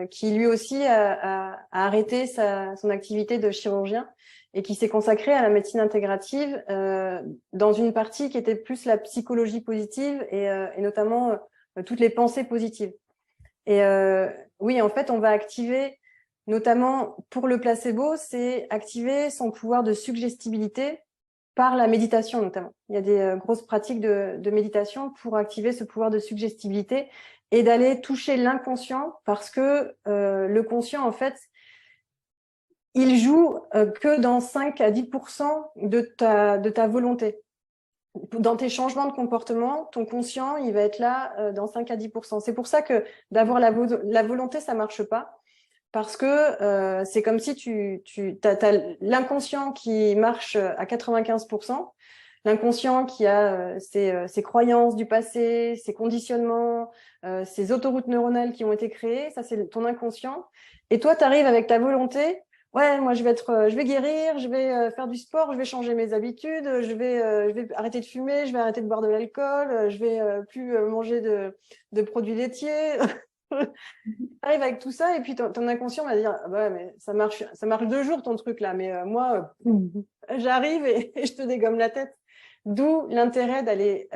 qui lui aussi a arrêté son activité de chirurgien et qui s'est consacré à la médecine intégrative dans une partie qui était plus la psychologie positive et notamment toutes les pensées positives. Et oui, en fait, on va activer, notamment pour le placebo, c'est activer son pouvoir de suggestibilité par la méditation notamment. Il y a des grosses pratiques de méditation pour activer ce pouvoir de suggestibilité et d'aller toucher l'inconscient parce que le conscient, en fait, il joue que dans 5 à 10% de ta volonté. Dans tes changements de comportement, ton conscient, il va être là dans 5 à 10%. C'est pour ça que d'avoir la volonté, ça marche pas. Parce que c'est comme si tu as l'inconscient qui marche à 95%, l'inconscient qui a ses croyances du passé, ses conditionnements, ses autoroutes neuronales qui ont été créées, ça c'est ton inconscient. Et toi, tu arrives avec ta volonté, ouais, moi je vais guérir, je vais faire du sport, je vais changer mes habitudes, je vais arrêter de fumer, je vais arrêter de boire de l'alcool, je vais plus manger de produits laitiers. Arrive avec tout ça et puis ton inconscient va dire ah bah ouais, mais ça marche 2 jours ton truc là, mais moi j'arrive et je te dégomme la tête. D'où l'intérêt d'aller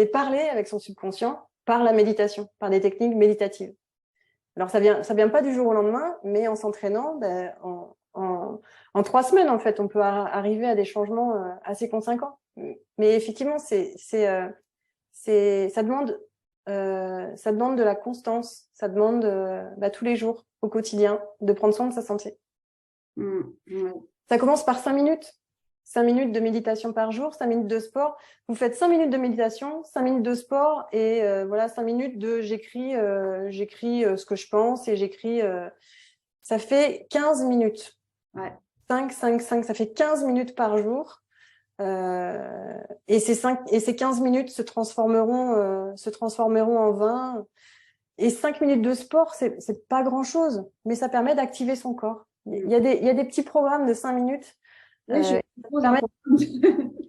parler avec son subconscient par la méditation, par des techniques méditatives. Alors ça vient pas du jour au lendemain, mais en s'entraînant, en 3 semaines en fait, on peut arriver à des changements assez conséquents. Mais effectivement, ça demande de la constance, ça demande tous les jours, au quotidien, de prendre soin de sa santé. Ouais. Ça commence par 5 minutes. 5 minutes de méditation par jour, 5 minutes de sport. Vous faites 5 minutes de méditation, 5 minutes de sport et 5 minutes de j'écris ce que je pense et j'écris. Ça fait 15 minutes. Ouais. 5, ça fait 15 minutes par jour Et ces 15 minutes se transformeront en 20. Et 5 minutes de sport, c'est pas grand-chose, mais ça permet d'activer son corps. Il y a des petits programmes de 5 minutes. Oui, je propose un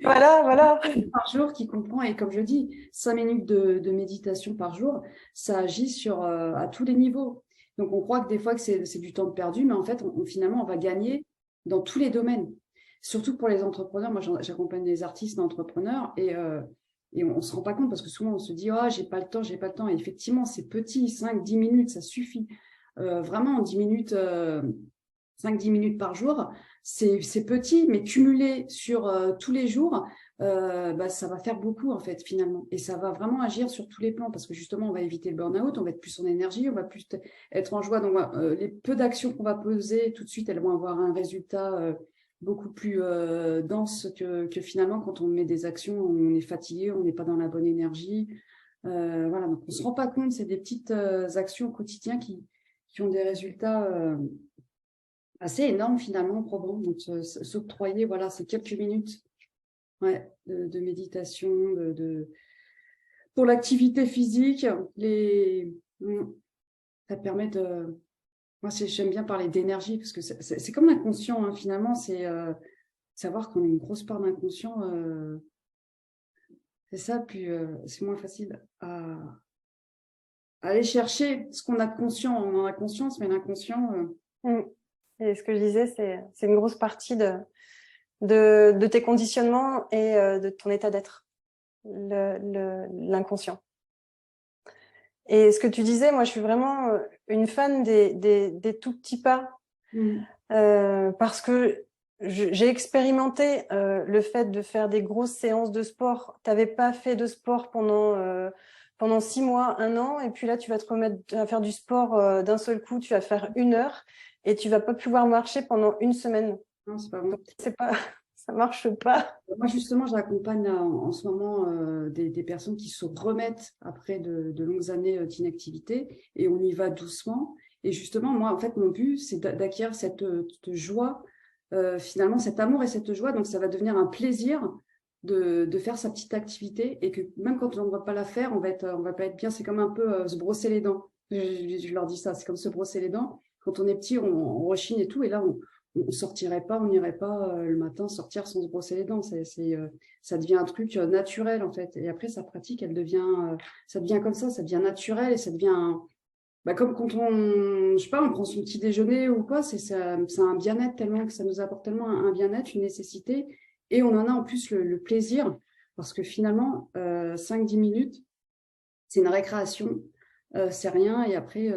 Voilà. par jour qui comprend, et comme je dis, 5 minutes de méditation par jour, ça agit à tous les niveaux. Donc, on croit que des fois que c'est du temps perdu, mais en fait, finalement, on va gagner dans tous les domaines. Surtout pour les entrepreneurs. Moi, j'accompagne des artistes entrepreneurs et on ne se rend pas compte parce que souvent, on se dit, j'ai pas le temps, j'ai pas le temps. Et effectivement, c'est petit, 5-10 minutes, ça suffit. Vraiment, 10 minutes, 5-10 minutes par jour, c'est petit, mais cumulé sur tous les jours, ça va faire beaucoup en fait finalement. Et ça va vraiment agir sur tous les plans parce que justement, on va éviter le burn-out, on va être plus en énergie, on va plus être en joie. Donc, les peu d'actions qu'on va poser tout de suite, elles vont avoir un résultat beaucoup plus dense que finalement quand on met des actions, on est fatigué, on n'est pas dans la bonne énergie. Voilà, donc on ne se rend pas compte, c'est des petites actions au quotidien qui ont des résultats assez énorme finalement, probant. Donc, s'octroyer, voilà, ces quelques minutes de méditation, pour l'activité physique, ça permet de... Moi, j'aime bien parler d'énergie parce que c'est comme l'inconscient, hein, finalement, c'est savoir qu'on a une grosse part d'inconscient. C'est ça, puis c'est moins facile à aller chercher ce qu'on a de conscient. On en a conscience, mais l'inconscient... Et ce que je disais, c'est une grosse partie de tes conditionnements et de ton état d'être, l'inconscient. Et ce que tu disais, moi, je suis vraiment une fan des tout petits pas, parce que j'ai expérimenté le fait de faire des grosses séances de sport. Tu n'avais pas fait de sport pendant 6 mois, 1 an, et puis là, tu vas te remettre à faire du sport d'un seul coup, tu vas faire 1 heure, et tu vas pas pouvoir marcher pendant 1 semaine. Non, c'est pas bon. Ça marche pas. Moi, justement, j'accompagne en ce moment des personnes qui se remettent après de longues années d'inactivité et on y va doucement. Et justement, moi, en fait, mon but, c'est d'acquérir cette joie, finalement, cet amour et cette joie. Donc, ça va devenir un plaisir de faire sa petite activité et que même quand on ne va pas la faire, on va pas être bien. C'est comme un peu se brosser les dents. Je leur dis ça, c'est comme se brosser les dents. Quand on est petit, on rechigne et tout, et là, on sortirait pas, on n'irait pas le matin sortir sans se brosser les dents. Ça devient un truc naturel en fait. Et après, sa pratique, ça devient comme ça devient naturel et ça devient comme quand je sais pas, on prend son petit déjeuner ou quoi. C'est un bien-être tellement que ça nous apporte tellement un bien-être, une nécessité, et on en a en plus le plaisir parce que finalement, 5-10 minutes, c'est une récréation, c'est rien, et après,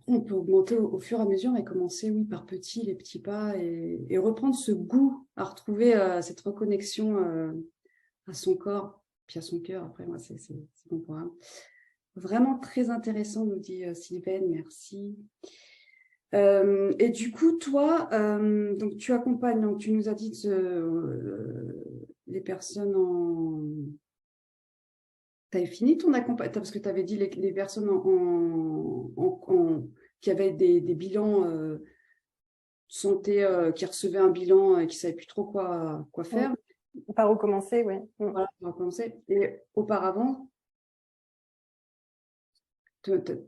on peut augmenter au fur et à mesure, mais commencer, oui, par les petits pas, et reprendre ce goût à retrouver cette reconnexion à son corps, puis à son cœur. Après, moi, c'est bon programme. Vraiment très intéressant, nous dit Sylvaine, merci. Et du coup, toi, donc tu accompagnes, donc tu nous as dit les personnes en... Tu avais fini ton accompagnement, parce que tu avais dit les personnes qui avaient des bilans santé, qui recevaient un bilan et qui ne savaient plus trop quoi faire. Par où commencer, oui. Voilà, on va commencer. Et auparavant,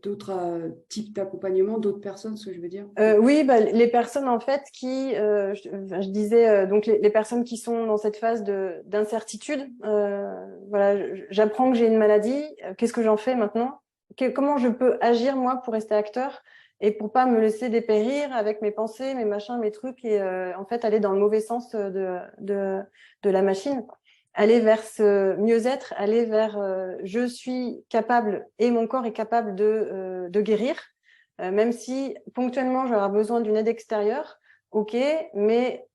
d'autres types d'accompagnement, d'autres personnes, ce que je veux dire. Oui, les personnes en fait qui, je disais, donc les personnes qui sont dans cette phase d'incertitude. Voilà, j'apprends que j'ai une maladie. Qu'est-ce que j'en fais maintenant? Comment je peux agir moi pour rester acteur et pour pas me laisser dépérir avec mes pensées, mes machins, mes trucs, et en fait aller dans le mauvais sens de la machine. Aller vers ce mieux-être, aller vers je suis capable et mon corps est capable de guérir, même si ponctuellement j'aurai besoin d'une aide extérieure, ok, mais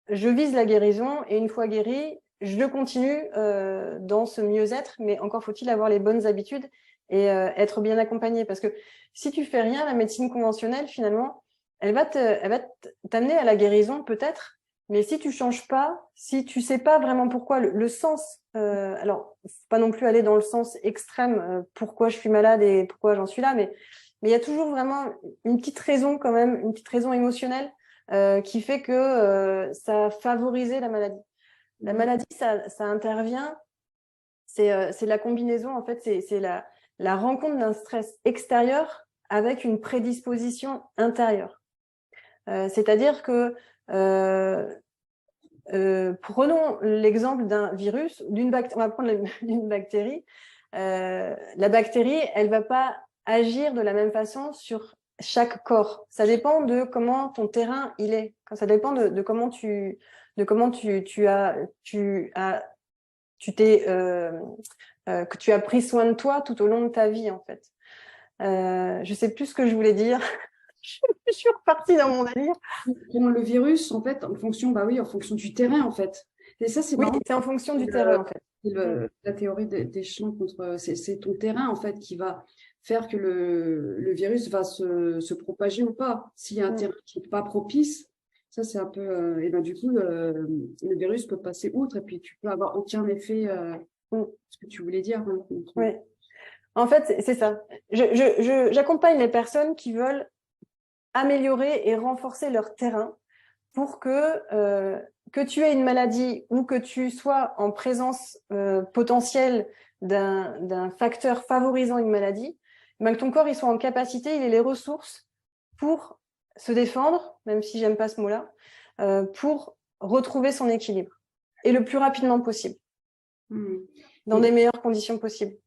je vise la guérison et une fois guéri, je continue dans ce mieux-être, mais encore faut-il avoir les bonnes habitudes et être bien accompagné, parce que si tu fais rien, la médecine conventionnelle finalement, elle va t'amener à la guérison peut-être. Mais si tu changes pas, si tu sais pas vraiment pourquoi, le sens, alors faut pas non plus aller dans le sens extrême, pourquoi je suis malade et pourquoi j'en suis là, mais il y a toujours vraiment une petite raison quand même, une petite raison émotionnelle qui fait que ça a favorisé la maladie. La maladie, ça intervient, c'est la combinaison, en fait, c'est la rencontre d'un stress extérieur avec une prédisposition intérieure. C'est-à-dire que, prenons l'exemple d'un virus, on va prendre une bactérie. La bactérie, elle ne va pas agir de la même façon sur chaque corps. Ça dépend de comment ton terrain il est. Ça dépend de comment tu que tu as pris soin de toi tout au long de ta vie, en fait. Je sais plus ce que je voulais dire. Je suis repartie dans mon délire. Pour le virus, en fait, bah oui, en fonction du terrain, en fait. Et ça, c'est Oui, marrant. c'est en fonction du terrain, en fait. La théorie des champs contre, c'est ton terrain, en fait, qui va faire que le virus va se propager ou pas. S'il y a un terrain qui n'est pas propice, ça, c'est un peu, et ben, du coup, le virus peut passer outre et puis tu peux avoir aucun effet, ce que tu voulais dire, hein, contre- Oui. En fait, c'est ça. J'accompagne les personnes qui veulent améliorer et renforcer leur terrain pour que tu aies une maladie ou que tu sois en présence potentielle d'un facteur favorisant une maladie, ben que ton corps il soit en capacité, il ait les ressources pour se défendre, même si j'aime pas ce mot-là, pour retrouver son équilibre et le plus rapidement possible, dans des meilleures conditions possibles.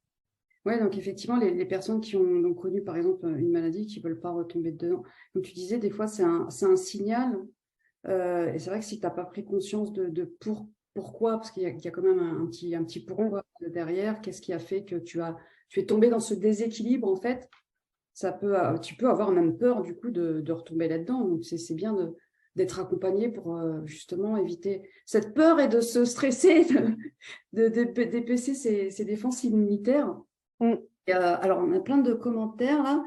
Ouais, donc effectivement, les personnes qui ont donc connu, par exemple, une maladie, qui veulent pas retomber dedans. Comme tu disais, des fois, c'est un signal. Et c'est vrai que si tu n'as pas pris conscience pourquoi, parce qu'il y a quand même un petit pourquoi derrière, qu'est-ce qui a fait que tu es tombé dans ce déséquilibre, en fait, tu peux avoir même peur, du coup, de retomber là-dedans. Donc, c'est bien d'être accompagné pour justement éviter cette peur et de se stresser, d'épaisser ses défenses immunitaires. Alors, on a plein de commentaires là.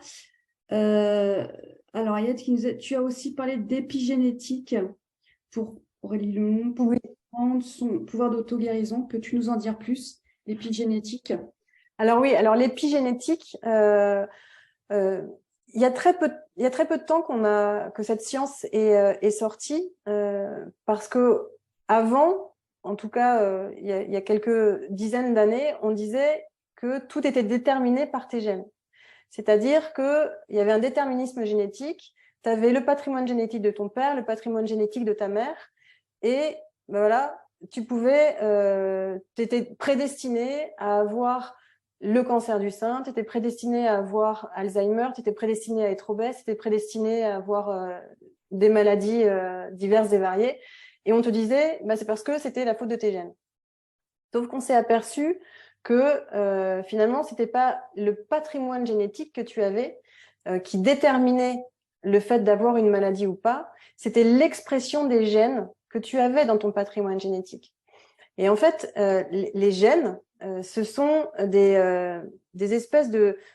Alors, Ayette qui nous dit, tu as aussi parlé d'épigénétique pour Aurélie Lemont, pour prendre son pouvoir d'auto-guérison. Peux-tu nous en dire plus, l'épigénétique? Alors oui, alors l'épigénétique, il y a très peu de temps que cette science est sortie, parce que avant, en tout cas, il y a quelques dizaines d'années, on disait que tout était déterminé par tes gènes. C'est-à-dire qu'il y avait un déterminisme génétique, tu avais le patrimoine génétique de ton père, le patrimoine génétique de ta mère, et ben voilà, tu étais prédestiné à avoir le cancer du sein, tu étais prédestiné à avoir Alzheimer, tu étais prédestiné à être obèse, tu étais prédestiné à avoir des maladies diverses et variées. Et on te disait, bah, c'est parce que c'était la faute de tes gènes. Sauf qu'on s'est aperçu que finalement, ce n'était pas le patrimoine génétique que tu avais qui déterminait le fait d'avoir une maladie ou pas, c'était l'expression des gènes que tu avais dans ton patrimoine génétique. Et en fait, les gènes, ce sont des espèces de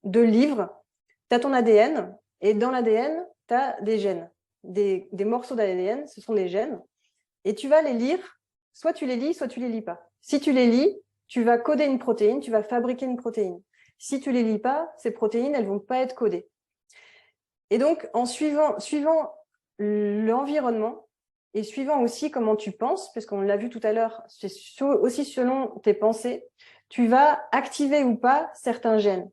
livres. Tu as ton ADN, et dans l'ADN, tu as des gènes. Des morceaux d'ADN, ce sont des gènes. Et tu vas les lire, soit tu les lis, soit tu les lis pas. Si tu les lis, tu vas coder une protéine, tu vas fabriquer une protéine. Si tu les lis pas, ces protéines, elles vont pas être codées. Et donc, en suivant l'environnement et suivant aussi comment tu penses, parce qu'on l'a vu tout à l'heure, c'est aussi selon tes pensées, tu vas activer ou pas certains gènes.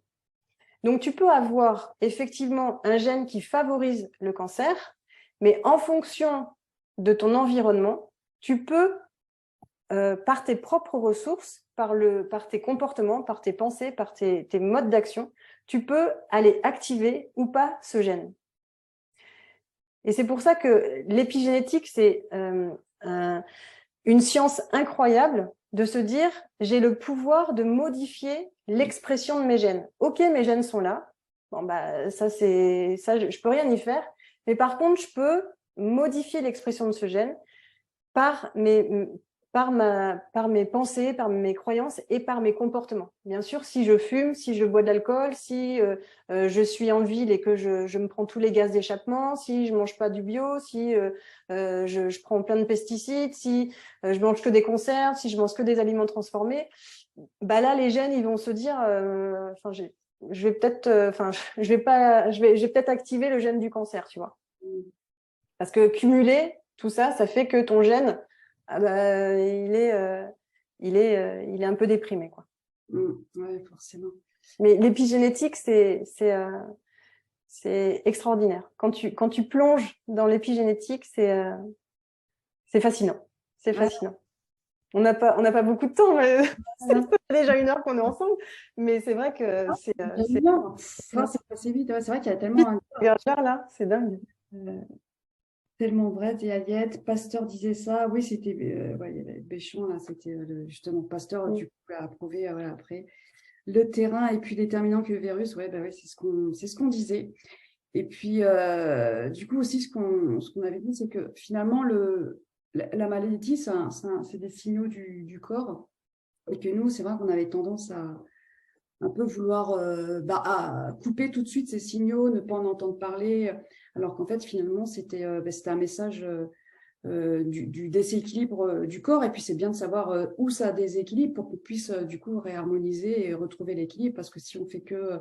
Donc, tu peux avoir effectivement un gène qui favorise le cancer, mais en fonction de ton environnement, tu peux, par tes propres ressources, par tes comportements, par tes pensées, par tes modes d'action, tu peux aller activer ou pas ce gène. Et c'est pour ça que l'épigénétique, c'est une science incroyable de se dire, j'ai le pouvoir de modifier l'expression de mes gènes. Ok, mes gènes sont là. Bon, bah, je peux rien y faire. Mais par contre, je peux modifier l'expression de ce gène par mes pensées, par mes croyances et par mes comportements. Bien sûr, si je fume, si je bois de l'alcool, si je suis en ville et que je me prends tous les gaz d'échappement, si je mange pas du bio, si je prends plein de pesticides, si je mange que des conserves, si je mange que des aliments transformés, bah là, les gènes, ils vont se dire, je vais peut-être, je vais peut-être activer le gène du cancer, tu vois. Parce que cumuler tout ça, ça fait que ton gène ah bah, il est un peu déprimé, quoi. Ouais, forcément. Mais l'épigénétique, c'est extraordinaire. Quand tu plonges dans l'épigénétique, c'est fascinant. C'est Ouais, fascinant. On n'a pas beaucoup de temps, mais ouais, c'est déjà 1 heure qu'on est ensemble. Mais c'est vrai que déjà une heure. Enfin, c'est passé vite. Ouais, c'est vrai qu'il y a tellement, là, c'est dingue. euh, tellement vrai. Et Aliette, Pasteur disait ça. Oui, c'était ouais, il y avait Béchon, là, c'était justement Pasteur, Mm. du coup, a approuvé voilà, après. Le terrain est plus déterminant que le virus. Ouais, bah ouais, c'est ce qu'on disait. Et puis, du coup, aussi, ce qu'on avait dit, c'est que finalement, la maladie, c'est des signaux du corps. Et que nous, c'est vrai qu'on avait tendance à un peu vouloir à couper tout de suite ces signaux, ne pas en entendre parler, alors qu'en fait, finalement, c'était un message du déséquilibre du corps. Et puis, c'est bien de savoir où ça déséquilibre pour qu'on puisse, du coup, réharmoniser et retrouver l'équilibre. Parce que si on fait que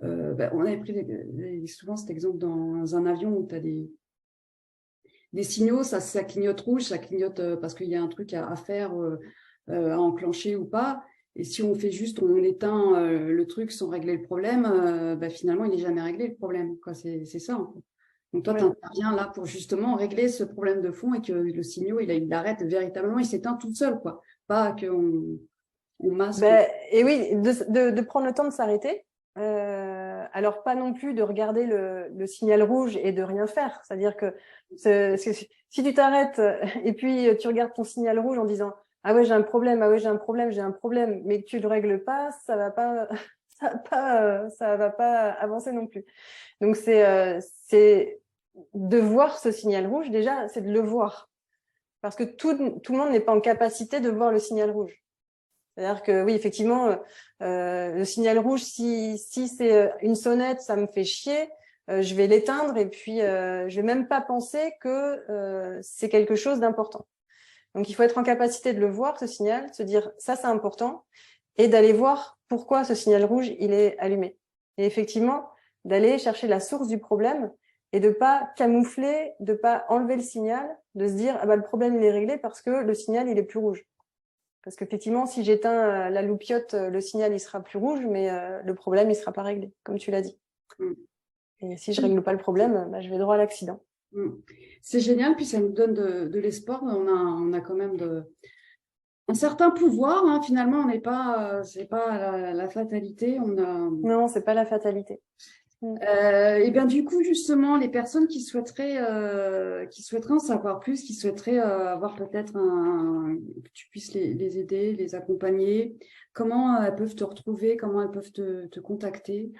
on avait pris souvent cet exemple dans un avion où tu as des signaux, ça clignote rouge, ça clignote parce qu'il y a un truc à faire, à enclencher ou pas. Et si on fait juste, on éteint le truc sans régler le problème, finalement, il n'est jamais réglé le problème. C'est ça, en fait. Donc toi, tu Ouais. interviens là pour justement régler ce problème de fond et que le signal, il arrête véritablement, il s'éteint tout seul, quoi. Pas qu'on masque. Ben, et oui, de prendre le temps de s'arrêter. Alors, pas non plus de regarder le signal rouge et de rien faire. C'est-à-dire que si tu t'arrêtes et puis tu regardes ton signal rouge en disant ah ouais, j'ai un problème, ah ouais, j'ai un problème, j'ai un problème, mais que tu le règles pas, ça va pas, ça va pas avancer non plus. Donc, c'est de voir ce signal rouge, déjà, c'est de le voir. Parce que tout le monde n'est pas en capacité de voir le signal rouge. C'est-à-dire que oui, effectivement, le signal rouge, si c'est une sonnette, ça me fait chier, je vais l'éteindre et puis je vais même pas penser que c'est quelque chose d'important. Donc il faut être en capacité de le voir, ce signal, se dire ça c'est important, et d'aller voir pourquoi ce signal rouge il est allumé. Et effectivement, d'aller chercher la source du problème et de pas camoufler, de pas enlever le signal, de se dire ah bah le problème il est réglé parce que le signal il est plus rouge. Parce qu'effectivement, si j'éteins la loupiote, le signal il sera plus rouge, mais le problème il sera pas réglé, comme tu l'as dit. Et si je règle pas le problème, bah, je vais droit à l'accident. C'est génial, puis ça nous donne de l'espoir. On a quand même un certain pouvoir, hein. Finalement, on n'est pas, c'est pas la fatalité. On a. Non, c'est pas la fatalité. Et bien du coup, justement, les personnes qui souhaiteraient en savoir plus, qui souhaiteraient avoir peut-être que tu puisses les aider, les accompagner, comment elles peuvent te retrouver, comment elles peuvent te contacter?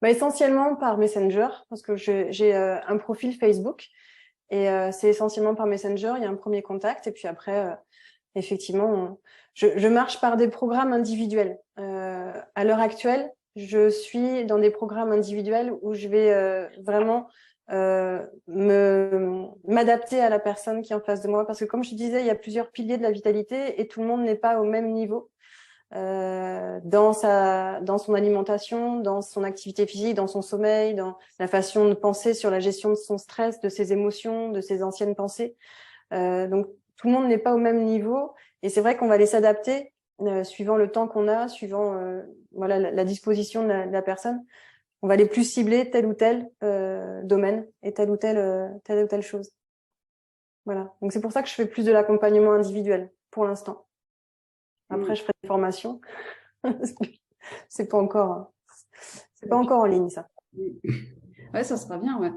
Bah, essentiellement par Messenger, parce que j'ai un profil Facebook et c'est essentiellement par Messenger. Il y a un premier contact et puis après, effectivement, je marche par des programmes individuels. À l'heure actuelle, je suis dans des programmes individuels où je vais vraiment m'adapter à la personne qui est en face de moi, parce que comme je disais, il y a plusieurs piliers de la vitalité et tout le monde n'est pas au même niveau. Dans son alimentation, dans son activité physique, dans son sommeil, dans la façon de penser sur la gestion de son stress, de ses émotions, de ses anciennes pensées. Donc tout le monde n'est pas au même niveau et c'est vrai qu'on va aller s'adapter suivant le temps qu'on a, suivant voilà la disposition de la personne. On va aller plus cibler tel ou tel domaine et telle ou telle chose. Voilà. Donc c'est pour ça que je fais plus de l'accompagnement individuel pour l'instant. Après, je ferai des formations. C'est pas encore en ligne, ça. Ouais, ça sera bien, ouais.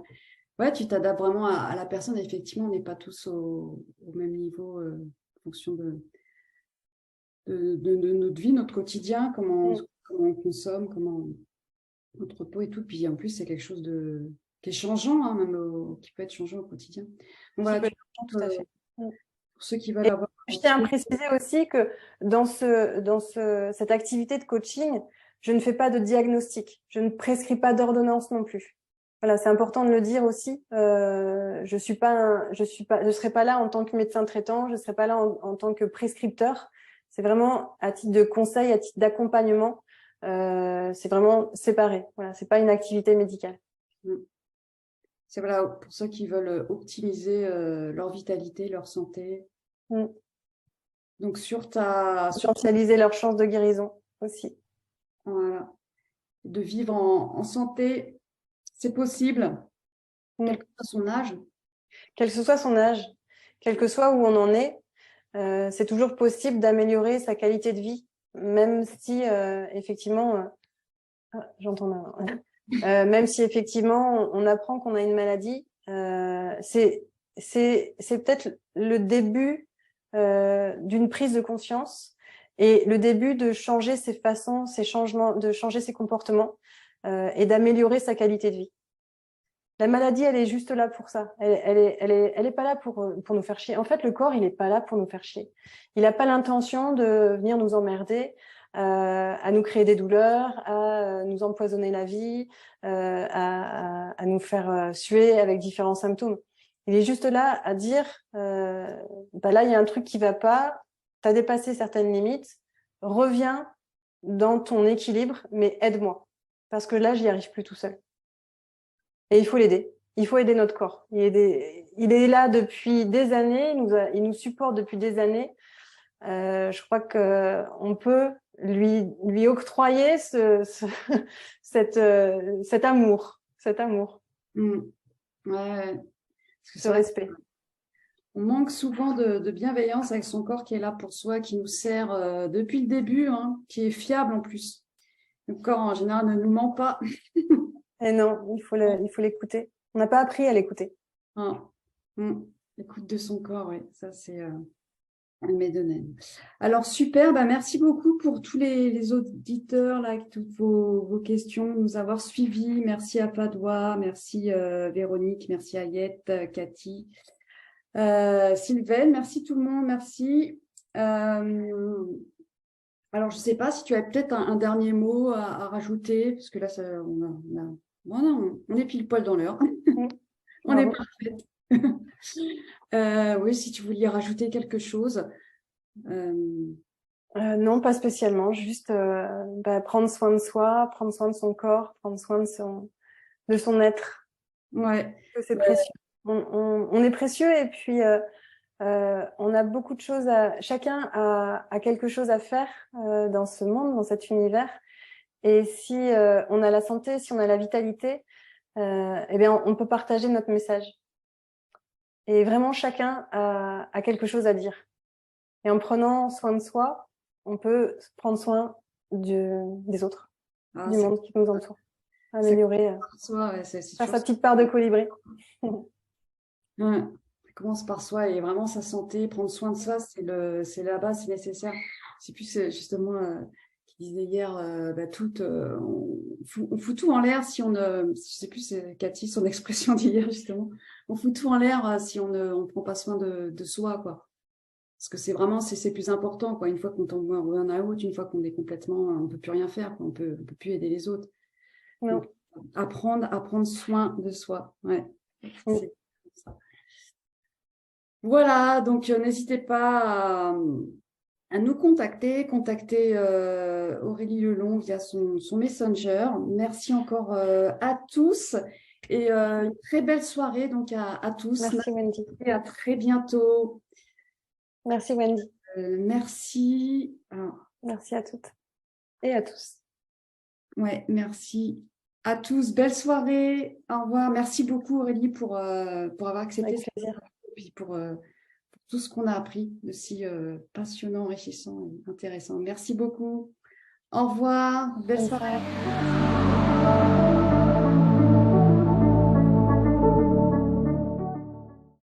Ouais, tu t'adaptes vraiment à la personne. Effectivement, on n'est pas tous au même niveau en fonction de notre vie, notre quotidien, comment on consomme, comment notre peau et tout. Puis en plus, c'est quelque chose qui est changeant, hein, qui peut être changeant au quotidien. Donc voilà, Tout à fait. pour ceux qui veulent avoir. Je tiens à préciser aussi que dans cette activité de coaching, je ne fais pas de diagnostic. Je ne prescris pas d'ordonnance non plus. Voilà, c'est important de le dire aussi. Je serai pas là en tant que médecin traitant. Je serai pas là en tant que prescripteur. C'est vraiment à titre de conseil, à titre d'accompagnement. C'est vraiment séparé. Voilà, c'est pas une activité médicale. C'est voilà, pour ceux qui veulent optimiser leur vitalité, leur santé. Mm. Donc, Potentialiser leurs chances de guérison aussi. Voilà. De vivre en santé, c'est possible, quel que soit son âge. Quel que soit son âge, quel que soit où on en est, c'est toujours possible d'améliorer sa qualité de vie, même si effectivement, j'entends même si effectivement on apprend qu'on a une maladie, c'est peut-être le début d'une prise de conscience et le début de changer ses façons, ses changements, de changer ses comportements et d'améliorer sa qualité de vie. La maladie, elle est juste là pour ça. Elle est pas là pour nous faire chier. En fait, le corps, il est pas là pour nous faire chier. Il n'a pas l'intention de venir nous emmerder, à nous créer des douleurs, à nous empoisonner la vie, à nous faire suer avec différents symptômes. Il est juste là à dire, là, il y a un truc qui va pas, tu as dépassé certaines limites, reviens dans ton équilibre, mais aide-moi. Parce que là, j'y arrive plus tout seul. Et il faut l'aider. Il faut aider notre corps. Il est là depuis des années. Il nous supporte depuis des années. Je crois que on peut lui octroyer cet amour. Mmh. Ouais. Parce que Ce respect. On manque souvent de bienveillance avec son corps qui est là pour soi, qui nous sert depuis le début, hein, qui est fiable en plus. Le corps, en général, ne nous ment pas. Et non, il faut l'écouter. On n'a pas appris à l'écouter. Ah. L'écoute de son corps, oui, ça c'est un médonène. Alors super, merci beaucoup pour tous les auditeurs là, avec toutes vos questions, nous avoir suivis. Merci à Padoua, merci Véronique, merci Ayette, Cathy, Sylvaine, merci tout le monde, merci. Alors je ne sais pas si tu as peut-être un dernier mot à rajouter, parce que là on est pile poil dans l'heure. On est parfait. Oui, si tu voulais rajouter quelque chose. Non, pas spécialement. Juste prendre soin de soi, prendre soin de son corps, prendre soin de son être. Ouais. C'est précieux. On est précieux et puis on a beaucoup de choses chacun a quelque chose à faire dans ce monde, dans cet univers. Et si on a la santé, si on a la vitalité, eh bien, on peut partager notre message. Et vraiment, chacun a quelque chose à dire. Et en prenant soin de soi, on peut prendre soin des autres, du monde qui nous entoure. Améliorer, faire sa petite part de colibri. Ça commence par soi et vraiment sa santé, prendre soin de soi, c'est la base, c'est nécessaire. C'est plus justement qui disait hier, on fout tout en l'air si on ne, je sais plus, c'est Cathy, son expression d'hier justement, on fout tout en l'air si on ne prend pas soin de soi, quoi. Parce que c'est vraiment, c'est plus important, quoi. Une fois qu'on tombe en burn-out, une fois qu'on est complètement, on peut plus rien faire, quoi. On peut plus aider les autres. Non. Donc, apprendre à prendre soin de soi. Ouais. C'est ça. Voilà, donc n'hésitez pas à nous contacter Aurélie Lelong via son Messenger. Merci encore à tous et une très belle soirée donc à tous. Merci Wendy. Et à très bientôt. Merci Wendy. Merci. Merci à toutes et à tous. Ouais, merci à tous. Belle soirée. Au revoir. Merci beaucoup Aurélie pour avoir accepté Avec plaisir. Et puis pour tout ce qu'on a appris de si passionnant, enrichissant et intéressant. Merci beaucoup. Au revoir. Belle soirée.